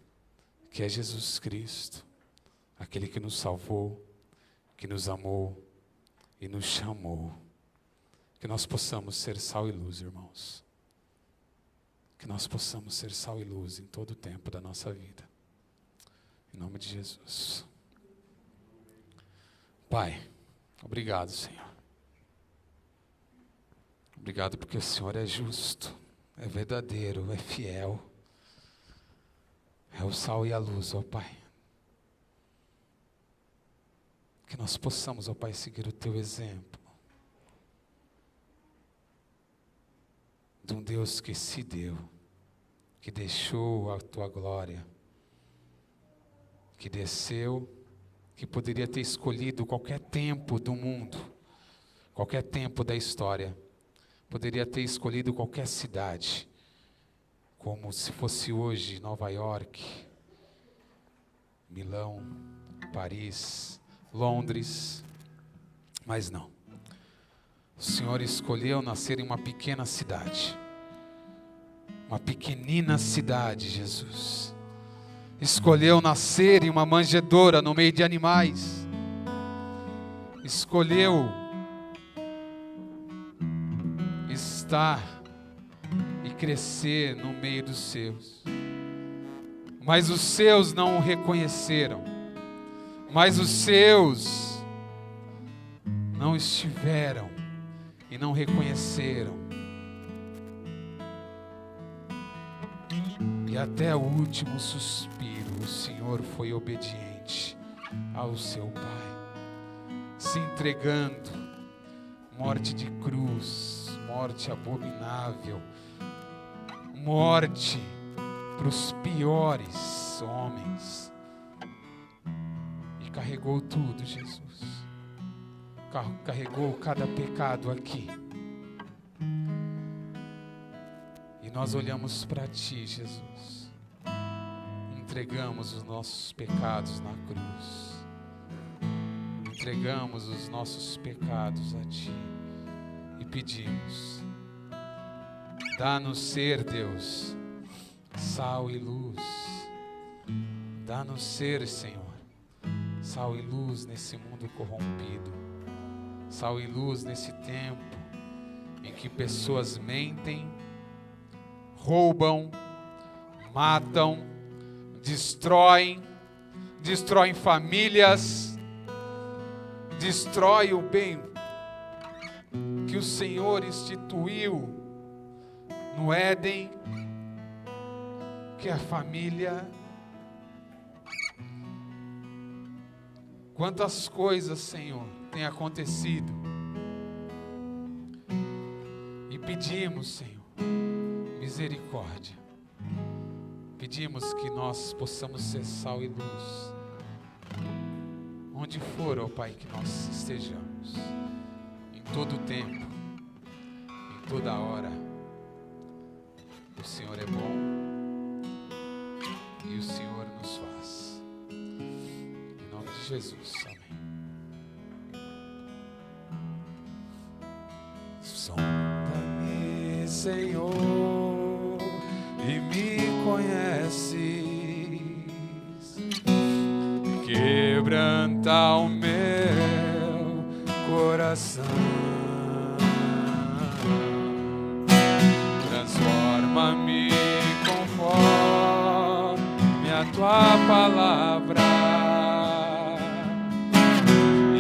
que é Jesus Cristo, aquele que nos salvou, que nos amou e nos chamou. Que nós possamos ser sal e luz, irmãos. Que nós possamos ser sal e luz em todo o tempo da nossa vida. Em nome de Jesus. Pai, obrigado, Senhor. Obrigado porque o Senhor é justo, é verdadeiro, é fiel. É o sal e a luz, ó Pai. Que nós possamos, ó Pai, seguir o Teu exemplo. De um Deus que se deu, que deixou a Tua glória, que desceu, que poderia ter escolhido qualquer tempo do mundo, qualquer tempo da história, poderia ter escolhido qualquer cidade, como se fosse hoje Nova York, Milão, Paris, Londres, mas não. O Senhor escolheu nascer em uma pequena cidade, uma pequenina cidade, Jesus. Escolheu nascer em uma manjedoura no meio de animais. Escolheu estar e crescer no meio dos seus. Mas os seus não o reconheceram. Mas os seus não estiveram e não reconheceram. E até o último suspiro, o Senhor foi obediente ao seu Pai, se entregando, morte de cruz, morte abominável, morte para os piores homens. E carregou tudo, Jesus. Carregou cada pecado aqui. E nós olhamos para Ti, Jesus. Entregamos os nossos pecados na cruz. Entregamos os nossos pecados a Ti. E pedimos: dá-nos ser, Deus, sal e luz. Dá-nos ser, Senhor, sal e luz nesse mundo corrompido. Sal e luz nesse tempo em que pessoas mentem, roubam, matam, destroem famílias, destrói o bem que o Senhor instituiu no Éden, que é a família. Quantas coisas, Senhor, tem acontecido. E pedimos, Senhor, misericórdia. Pedimos que nós possamos ser sal e luz. Onde for, ó Pai, que nós estejamos. Em todo o tempo, em toda hora. O Senhor é bom e o Senhor nos faz. Em nome de Jesus, amém. Sonda-me, Senhor, e me conheces. Quebranta o meu coração. Transforma-me conforme a Tua palavra. E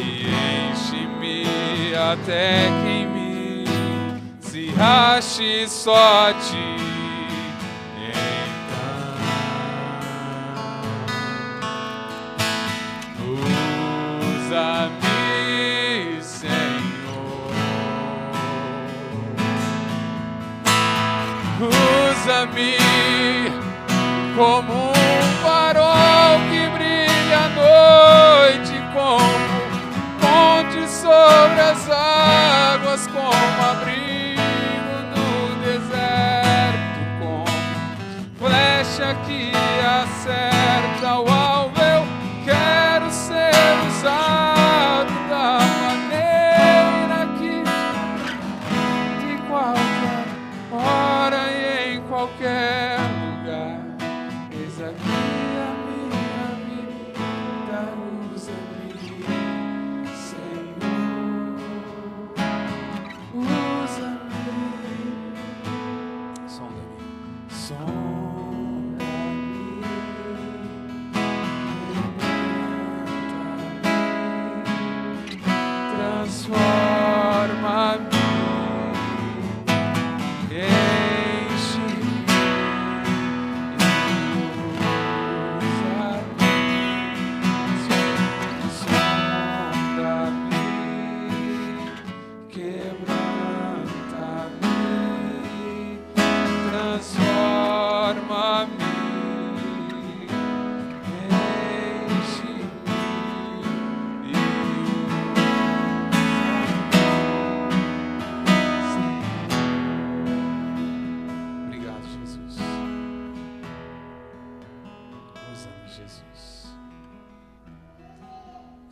enche-me até que em mim se rache só Ti. Usa-me, Senhor. Usa-me como um farol que brilha à noite, como ponte sobre as águas, como abrigo no deserto, como flecha que acerta o alvo. Eu quero ser usado da maneira que, de qualquer hora e em qualquer lugar. Eis aqui a minha vida.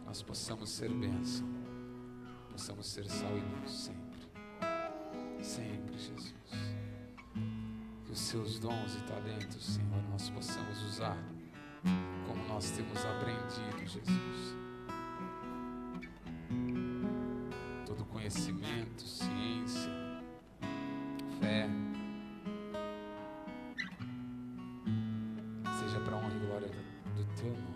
Nós possamos ser bênção, possamos ser sal e luz sempre, sempre, Jesus. Que os seus dons e talentos, Senhor, nós possamos usar como nós temos aprendido, Jesus. Todo conhecimento, ciência, fé, seja para a honra e glória do Teu nome.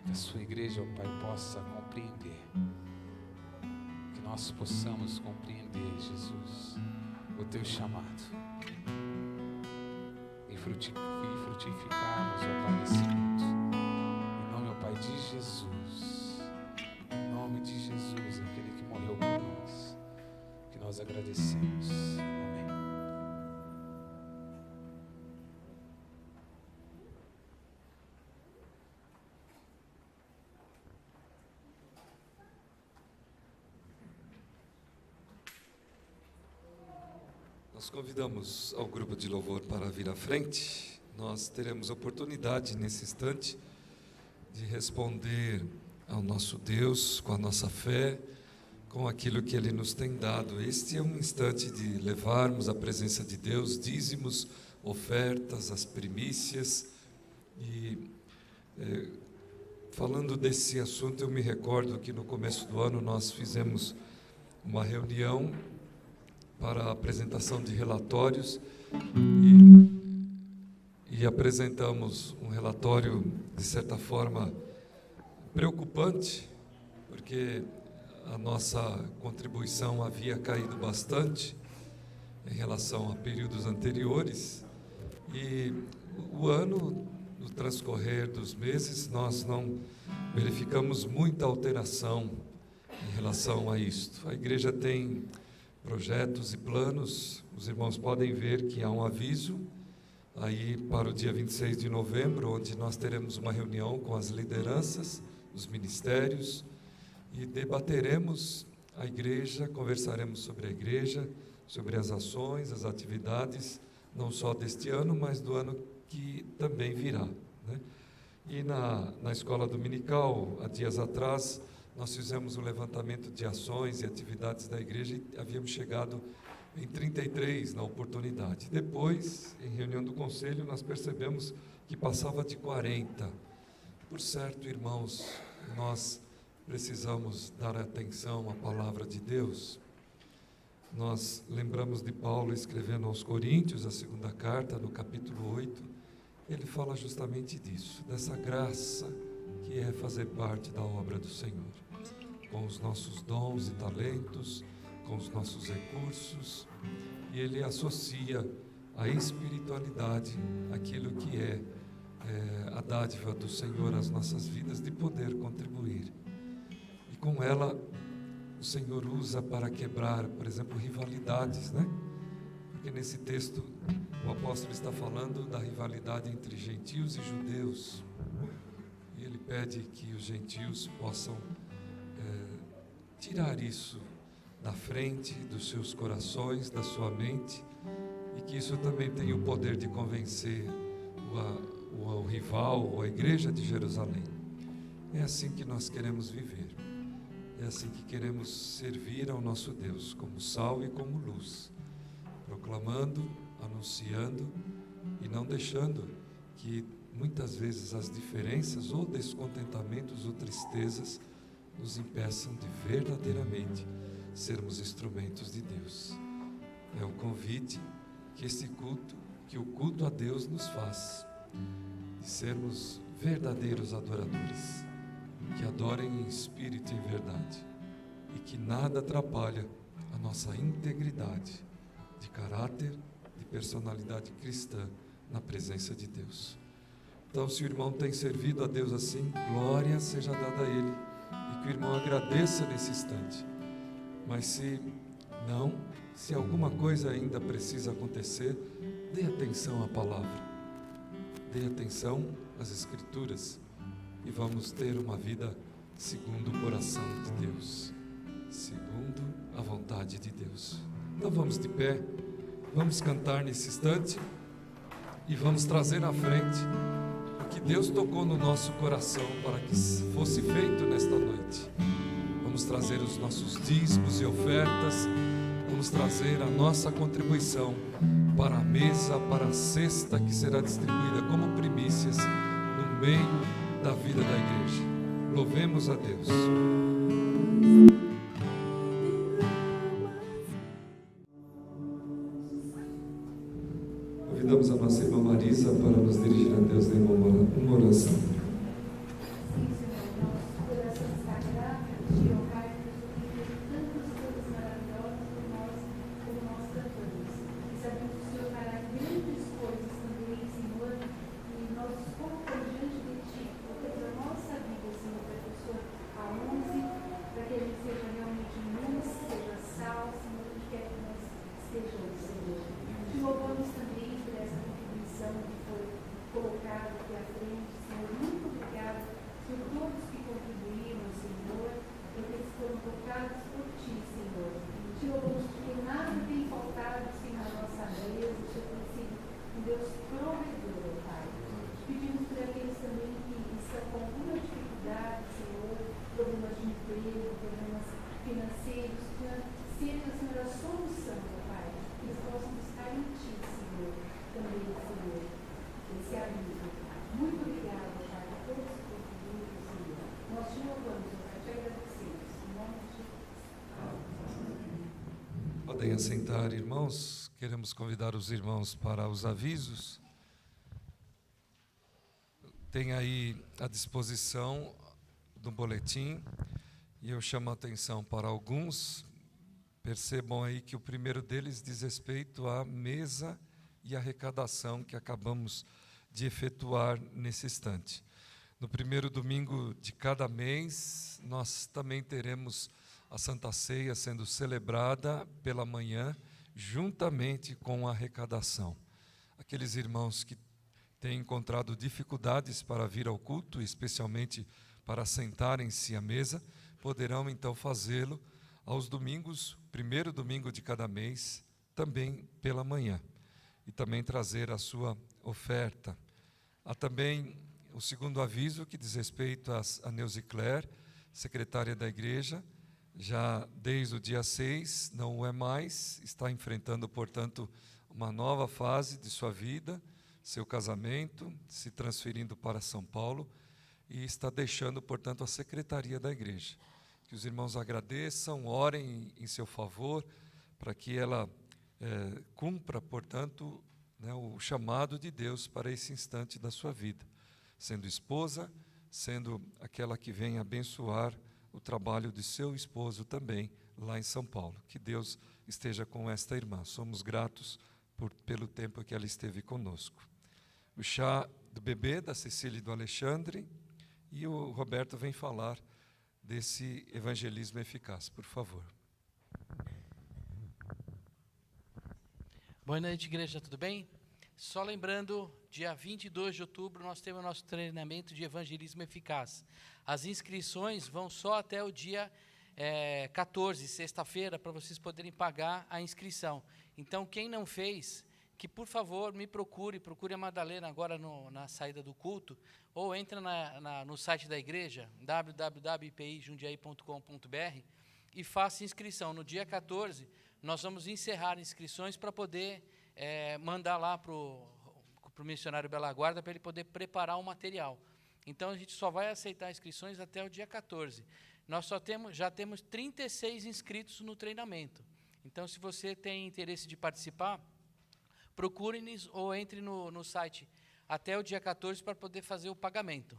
Que a sua igreja, ó Pai, possa compreender, que nós possamos compreender, Jesus, o Teu chamado e frutificarmos, ó Pai, nesse mundo. Em nome, ó Pai, de Jesus, em nome de Jesus, aquele que morreu por nós, que nós agradecemos. Amém. Nós convidamos ao grupo de louvor para vir à frente. Nós teremos oportunidade nesse instante de responder ao nosso Deus com a nossa fé, com aquilo que Ele nos tem dado. Este é um instante de levarmos à presença de Deus dízimos, ofertas, as primícias. E falando desse assunto, eu me recordo que no começo do ano nós fizemos uma reunião para a apresentação de relatórios e apresentamos um relatório, de certa forma, preocupante, porque a nossa contribuição havia caído bastante em relação a períodos anteriores e o ano, no transcorrer dos meses, nós não verificamos muita alteração em relação a isto. A igreja tem projetos e planos. Os irmãos podem ver que há um aviso aí para o dia 26 de novembro, onde nós teremos uma reunião com as lideranças, os ministérios, e debateremos a igreja, conversaremos sobre a igreja, sobre as ações, as atividades, não só deste ano, mas do ano que também virá, né? E na escola dominical, há dias atrás, nós fizemos um levantamento de ações e atividades da igreja e havíamos chegado em 33 na oportunidade. Depois, em reunião do conselho, nós percebemos que passava de 40. Por certo, irmãos, nós precisamos dar atenção à palavra de Deus. Nós lembramos de Paulo escrevendo aos Coríntios, a segunda carta, no capítulo 8, ele fala justamente disso, dessa graça que é fazer parte da obra do Senhor, com os nossos dons e talentos, com os nossos recursos, e ele associa a espiritualidade aquilo que é a dádiva do Senhor às nossas vidas, de poder contribuir. E com ela, o Senhor usa para quebrar, por exemplo, rivalidades, né? Porque nesse texto, o apóstolo está falando da rivalidade entre gentios e judeus. E ele pede que os gentios possam tirar isso da frente dos seus corações, da sua mente, e que isso também tenha o poder de convencer o rival ou a igreja de Jerusalém. É assim que nós queremos viver, é assim que queremos servir ao nosso Deus, como sal e como luz, proclamando, anunciando e não deixando que muitas vezes as diferenças ou descontentamentos ou tristezas nos impeçam de verdadeiramente sermos instrumentos de Deus. É o convite que este culto que o culto a Deus nos faz, de sermos verdadeiros adoradores, que adorem em espírito e em verdade, e que nada atrapalha a nossa integridade de caráter, de personalidade cristã na presença de Deus. Então, se o irmão tem servido a Deus assim, glória seja dada a Ele, e que o irmão agradeça nesse instante. Mas se não, se alguma coisa ainda precisa acontecer, dê atenção à palavra, dê atenção às Escrituras, e vamos ter uma vida segundo o coração de Deus, segundo a vontade de Deus. Então vamos de pé, vamos cantar nesse instante e vamos trazer à frente o que Deus tocou no nosso coração para que fosse feito nesta noite. Vamos trazer os nossos dízimos e ofertas, vamos trazer a nossa contribuição para a mesa, para a cesta que será distribuída como primícias no meio da vida da igreja. Louvemos a Deus. Convidamos a nossa irmã Marisa para nos dirigir a Deus em uma oração. Podem assentar, irmãos. Queremos convidar os irmãos para os avisos. Tem aí à disposição do boletim, e eu chamo a atenção para alguns. Percebam aí que o primeiro deles diz respeito à mesa e arrecadação que acabamos de efetuar nesse instante. No primeiro domingo de cada mês, nós também teremos a Santa Ceia sendo celebrada pela manhã, juntamente com a arrecadação. Aqueles irmãos que têm encontrado dificuldades para vir ao culto, especialmente para sentarem-se à mesa, poderão então fazê-lo aos domingos, primeiro domingo de cada mês, também pela manhã, e também trazer a sua oferta. Há também o segundo aviso que diz respeito a Neuzi Claire, secretária da igreja, já desde o dia 6, não o é mais, está enfrentando, portanto, uma nova fase de sua vida, seu casamento, se transferindo para São Paulo, e está deixando, portanto, a secretaria da igreja. Que os irmãos agradeçam, orem em seu favor, para que ela cumpra, portanto, o chamado de Deus para esse instante da sua vida, sendo esposa, sendo aquela que vem abençoar o trabalho de seu esposo também, lá em São Paulo. Que Deus esteja com esta irmã. Somos gratos pelo tempo que ela esteve conosco. O chá do bebê, da Cecília e do Alexandre, e o Roberto vem falar desse evangelismo eficaz, por favor. Boa noite, igreja, tudo bem? Só lembrando, dia 22 de outubro, nós temos o nosso treinamento de evangelismo eficaz. As inscrições vão só até o dia 14, sexta-feira, para vocês poderem pagar a inscrição. Então, quem não fez, que por favor me procure a Madalena agora na saída do culto, ou entra no site da igreja, www.ipijundiaí.com.br, e faça inscrição. No dia 14, nós vamos encerrar inscrições para poder mandar lá para o missionário Bela Guarda, para ele poder preparar o material. Então, a gente só vai aceitar inscrições até o dia 14. Nós já temos 36 inscritos no treinamento. Então, se você tem interesse de participar, procure-nos ou entre no site até o dia 14 para poder fazer o pagamento.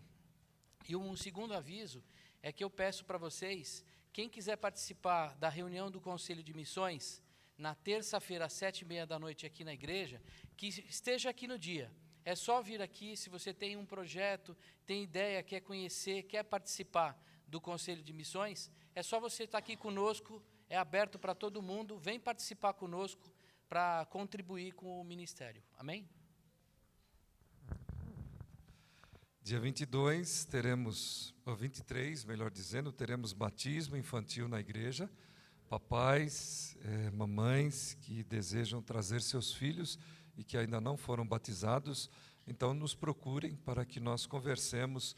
E um segundo aviso é que eu peço para vocês, quem quiser participar da reunião do Conselho de Missões, na terça-feira, às 19h30 aqui na igreja, que esteja aqui no dia. É só vir aqui, se você tem um projeto, tem ideia, quer conhecer, quer participar do Conselho de Missões, é só você estar aqui conosco, é aberto para todo mundo, vem participar conosco para contribuir com o ministério. Amém? Dia 22 teremos, ou 23, melhor dizendo, teremos batismo infantil na igreja. Papais, mamães que desejam trazer seus filhos e que ainda não foram batizados, então nos procurem para que nós conversemos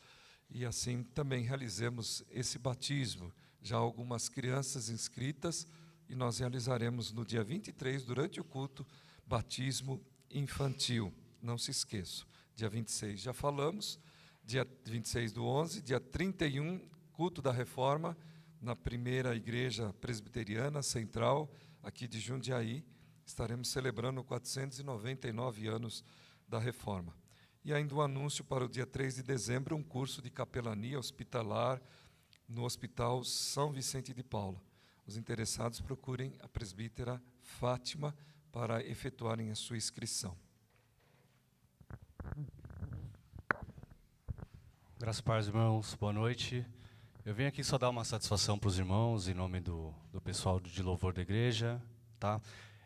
e assim também realizemos esse batismo. Já há algumas crianças inscritas e nós realizaremos no dia 23, durante o culto, batismo infantil. Não se esqueçam, dia 26 já falamos, dia 26 do 11, dia 31, culto da Reforma, na primeira igreja presbiteriana central, aqui de Jundiaí, estaremos celebrando 499 anos da Reforma. E ainda um anúncio para o dia 3 de dezembro, um curso de capelania hospitalar no Hospital São Vicente de Paula. Os interessados procurem a presbítera Fátima para efetuarem a sua inscrição. Graças a Deus, irmãos, boa noite. Eu venho aqui só dar uma satisfação para os irmãos, em nome do pessoal de louvor da igreja. Tá?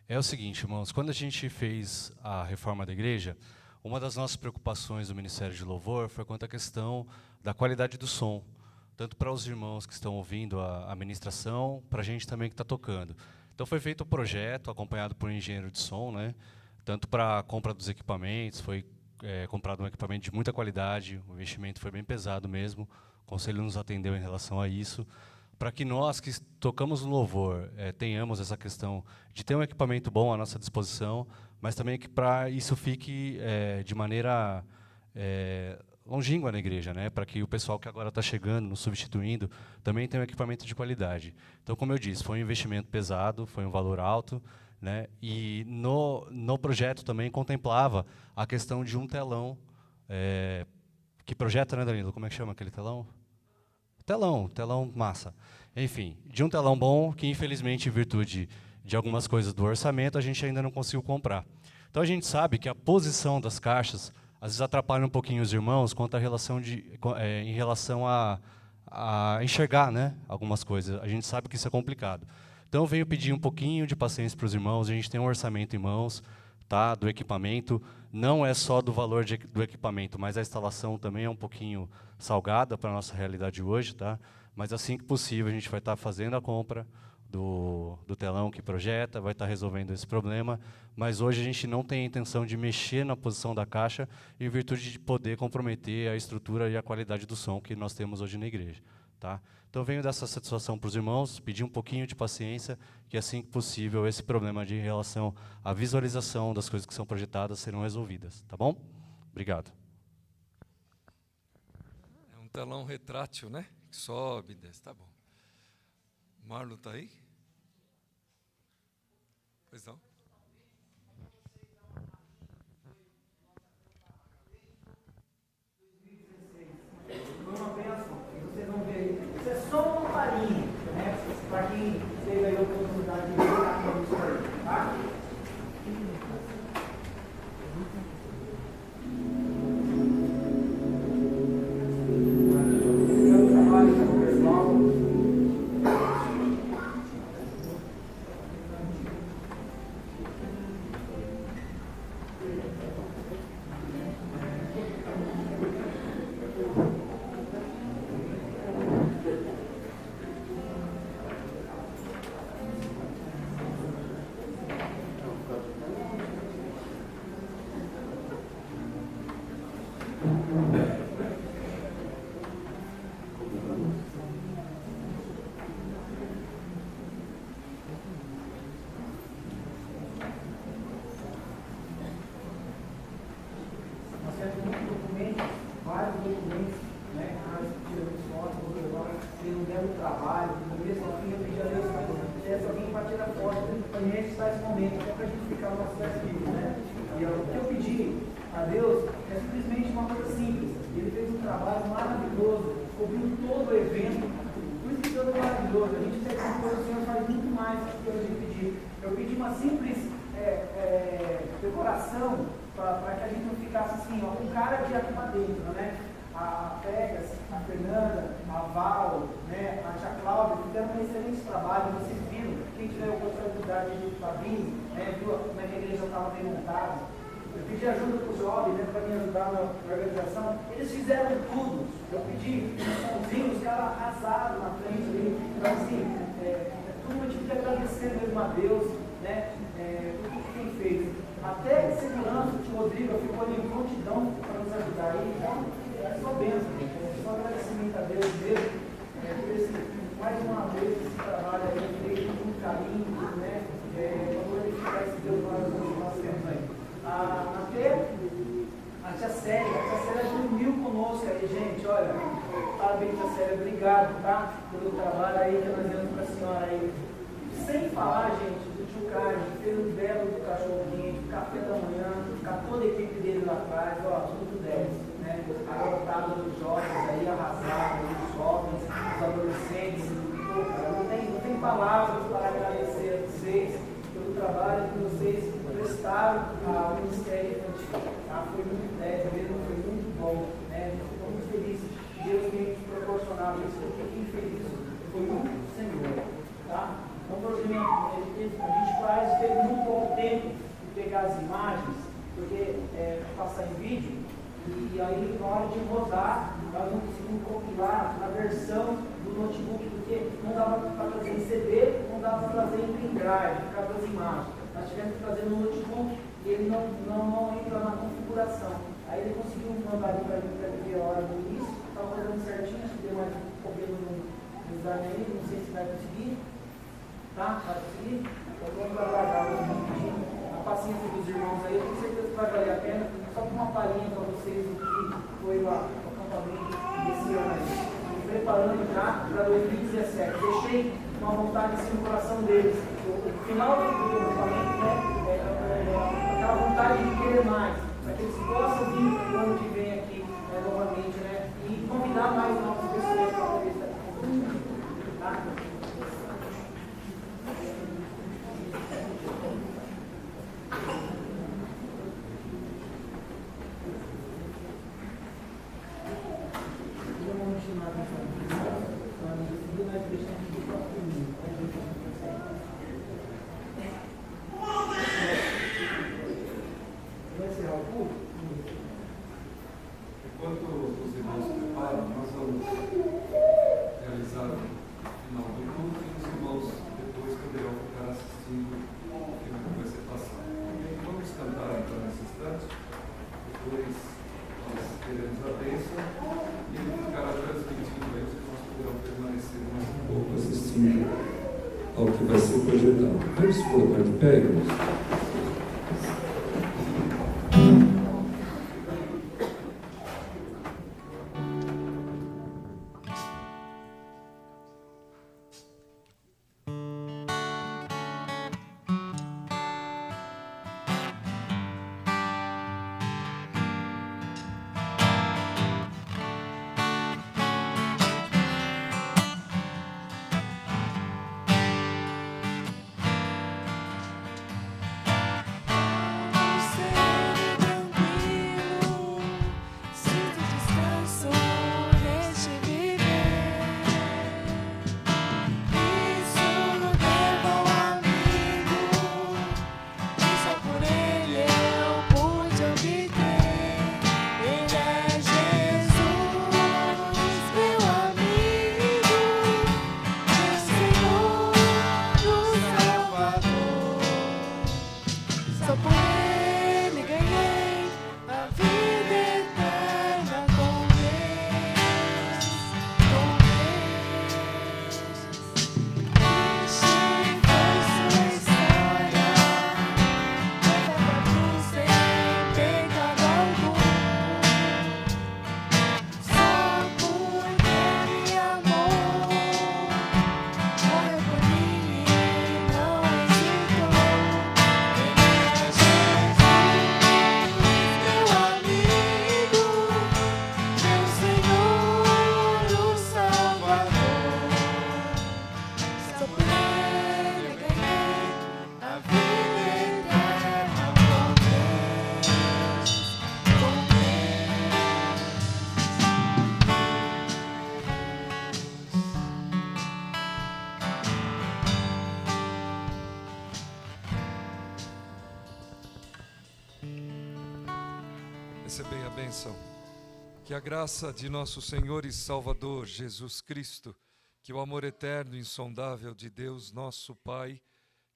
É o seguinte, irmãos, quando a gente fez a reforma da igreja, uma das nossas preocupações do Ministério de Louvor foi quanto à questão da qualidade do som, tanto para os irmãos que estão ouvindo a ministração, para a gente também que está tocando. Então foi feito um projeto, acompanhado por um engenheiro de som, né? Tanto para a compra dos equipamentos, foi comprado um equipamento de muita qualidade, o investimento foi bem pesado mesmo, o Conselho nos atendeu em relação a isso, para que nós que tocamos no louvor tenhamos essa questão de ter um equipamento bom à nossa disposição, mas também que para isso fique de maneira longínqua na igreja, né? Para que o pessoal que agora está chegando, nos substituindo, também tenha um equipamento de qualidade. Então, como eu disse, foi um investimento pesado, foi um valor alto, né? E no projeto também contemplava a questão de um telão, que projeta, né, Danilo? Como é que chama aquele telão? Telão massa. Enfim, de um telão bom que, infelizmente, em virtude de algumas coisas do orçamento, a gente ainda não conseguiu comprar. Então, a gente sabe que a posição das caixas, às vezes, atrapalha um pouquinho os irmãos quanto à relação em relação a enxergar, né, algumas coisas. A gente sabe que isso é complicado. Então, eu venho pedir um pouquinho de paciência para os irmãos. A gente tem um orçamento em mãos, tá, do equipamento. Não é só do valor do equipamento, mas a instalação também é um pouquinho salgada para a nossa realidade hoje. Tá? Mas, assim que possível, a gente vai estar fazendo a compra do telão que projeta, vai estar resolvendo esse problema. Mas hoje a gente não tem a intenção de mexer na posição da caixa em virtude de poder comprometer a estrutura e a qualidade do som que nós temos hoje na igreja. Tá? Então, venho dar essa satisfação para os irmãos, pedir um pouquinho de paciência, que assim que possível esse problema de relação à visualização das coisas que são projetadas serão resolvidas. Tá bom? Obrigado. É um telão retrátil, né? Que sobe e desce, tá bom. Marlon está aí? Pois não? Uma bênção, vocês vão ver aí. Isso é só uma palhinha, né? Para quem teve aí a oportunidade de ver isso aí, tá? Esse é o trabalho do pessoal. Momento, até para a gente ficar no nosso vídeo, né? E o que eu pedi a Deus é simplesmente uma coisa simples. Ele fez um trabalho maravilhoso, cobriu todo o evento. Por isso que Deus é maravilhoso. A gente tem que coisa, o Senhor faz muito mais do que a gente pedir. Eu pedi uma simples decoração para que a gente não ficasse assim, ó, com cara de aqui para dentro, né? A Pegas, a Fernanda, a Val, né, a Tia Cláudia fizeram um excelente trabalho. Vocês viram, quem tiver a oportunidade de Fabinho, né, viu como é que a igreja estava bem montada. Eu pedi ajuda para os jovens, né, para me ajudar na organização. Eles fizeram tudo. Eu pedi um somzinho, os caras arrasaram na frente ali. Então, assim, tudo eu tive que agradecer mesmo a Deus, né, por tudo que tem feito. Até segurança, o tio Rodrigo ficou ali em prontidão para nos ajudar aí. Então, é só bênção, só agradecimento a Deus mesmo, por esse, mais uma vez, esse trabalho aí feito com carinho, né, para glorificar esse Deus maravilhoso que nós temos aí. Até a tia Célia dormiu conosco aí, gente, olha, parabéns, tia Célia, obrigado, tá, pelo trabalho aí que nós demos para a senhora aí. Sem falar, gente, do tio Carlos, que fez um belo do cachorro quente, café da manhã, com toda a equipe dele lá atrás, ó, tudo 10, né? A garotada dos jovens aí, arrasada, os jovens, os adolescentes. Pô, cara, não tem palavras para agradecer a vocês pelo trabalho que vocês prestaram ao Ministério Infantil. Tá? Foi muito 10 mesmo, foi muito bom, né? Estou muito feliz que Deus tenha proporcionado isso, porque quem fez isso foi o Senhor, tá? Então, a gente faz, teve muito pouco tempo de pegar as imagens, porque passar em vídeo, e aí na hora de rodar, nós não conseguimos compilar a versão do notebook, porque não dava para trazer em CD, não dava para trazer em pendrive, por causa das imagens. Nós tivemos que trazer no notebook e ele não entra na configuração. Aí ele conseguiu mandar ali para ver a hora do início, estava fazendo certinho, acho que deu mais um problema no design aí, não sei se vai conseguir. Tá? Vai conseguir? Então vamos aguardar a paciência dos irmãos aí, eu tenho certeza que vai valer a pena. Só com uma palhinha para vocês do que foi lá o acampamento desse ano aí. Me preparando já para 2017. Deixei uma vontade assim no coração deles. O final do acampamento, né? Aquela vontade de querer mais, para que eles possam vir no ano que vem aqui novamente, né? E convidar mais novas pessoas para poder estar aqui. Tá? Enquanto os irmãos se preparam, nós vamos realizar o final do culto e os irmãos depois poderão ficar assistindo o filme que vai ser passado. Vamos cantar então nesse instante, depois nós teremos a bênção e ele ficará transmitindo aí, os irmãos poderão permanecer mais um pouco assistindo ao que vai ser projetado. Vamos se colocar de pé, irmãos. receber a bênção. Que a graça de nosso Senhor e Salvador Jesus Cristo, que o amor eterno e insondável de Deus nosso Pai,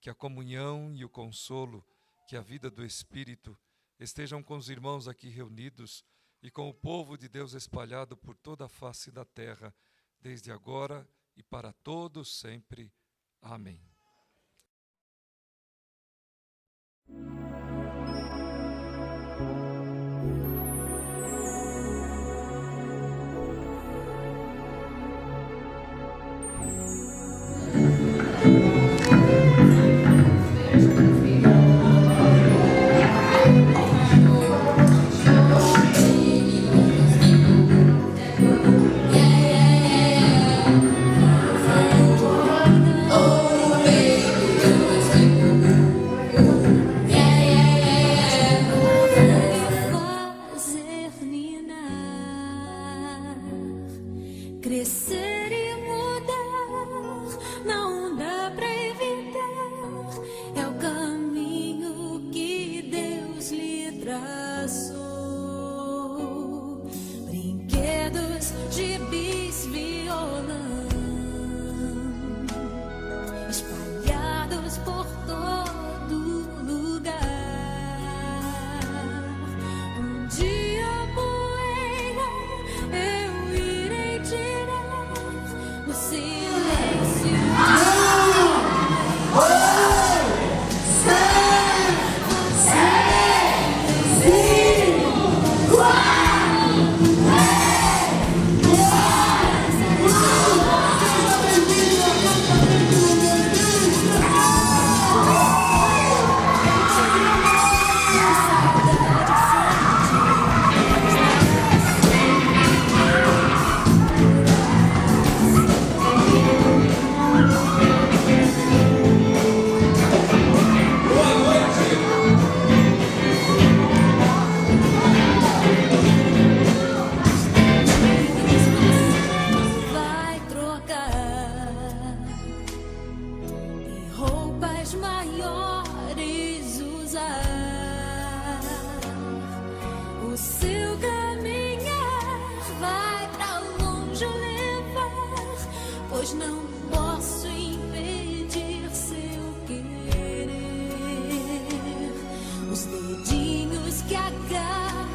que a comunhão e o consolo, que a vida do Espírito estejam com os irmãos aqui reunidos e com o povo de Deus espalhado por toda a face da terra, desde agora e para todos sempre. Amém. Crescer e mudar não dá pra evitar, é o caminho que Deus lhe traçou. Brinquedos, gibis, violão espalhados por todo lugar. Um dia poeira eu irei tirar no silêncio. Vai trocar e roupas maiores usar. O seu caminhar vai pra longe levar, pois não posso impedir seu querer. Os dedinhos que agarram.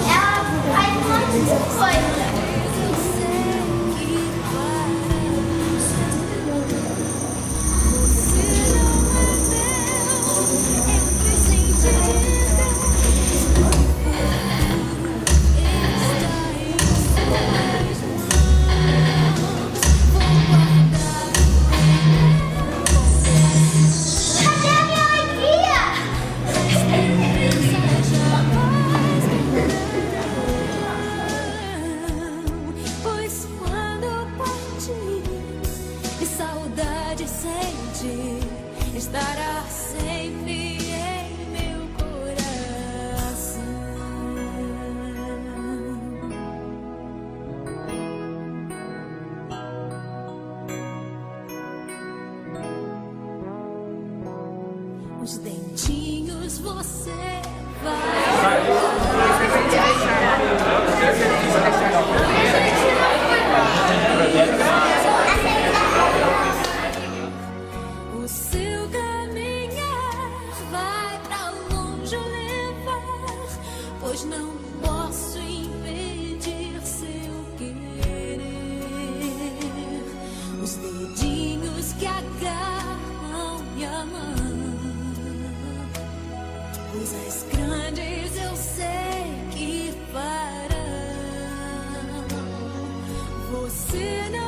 Ela faz um monte de coisa. Eu sei que você não é meu, é um presente de Deus. Está em suas mãos. Vou guardar Cadê a minha alegria? Pois quando partir e saudade sentir, estará sempre em meu coração. Os dentinhos você O seu caminhar vai pra longe levar, pois não posso impedir seu querer. Os dedinhos que agarram minha mão, coisas grandes eu sei que farão. Você não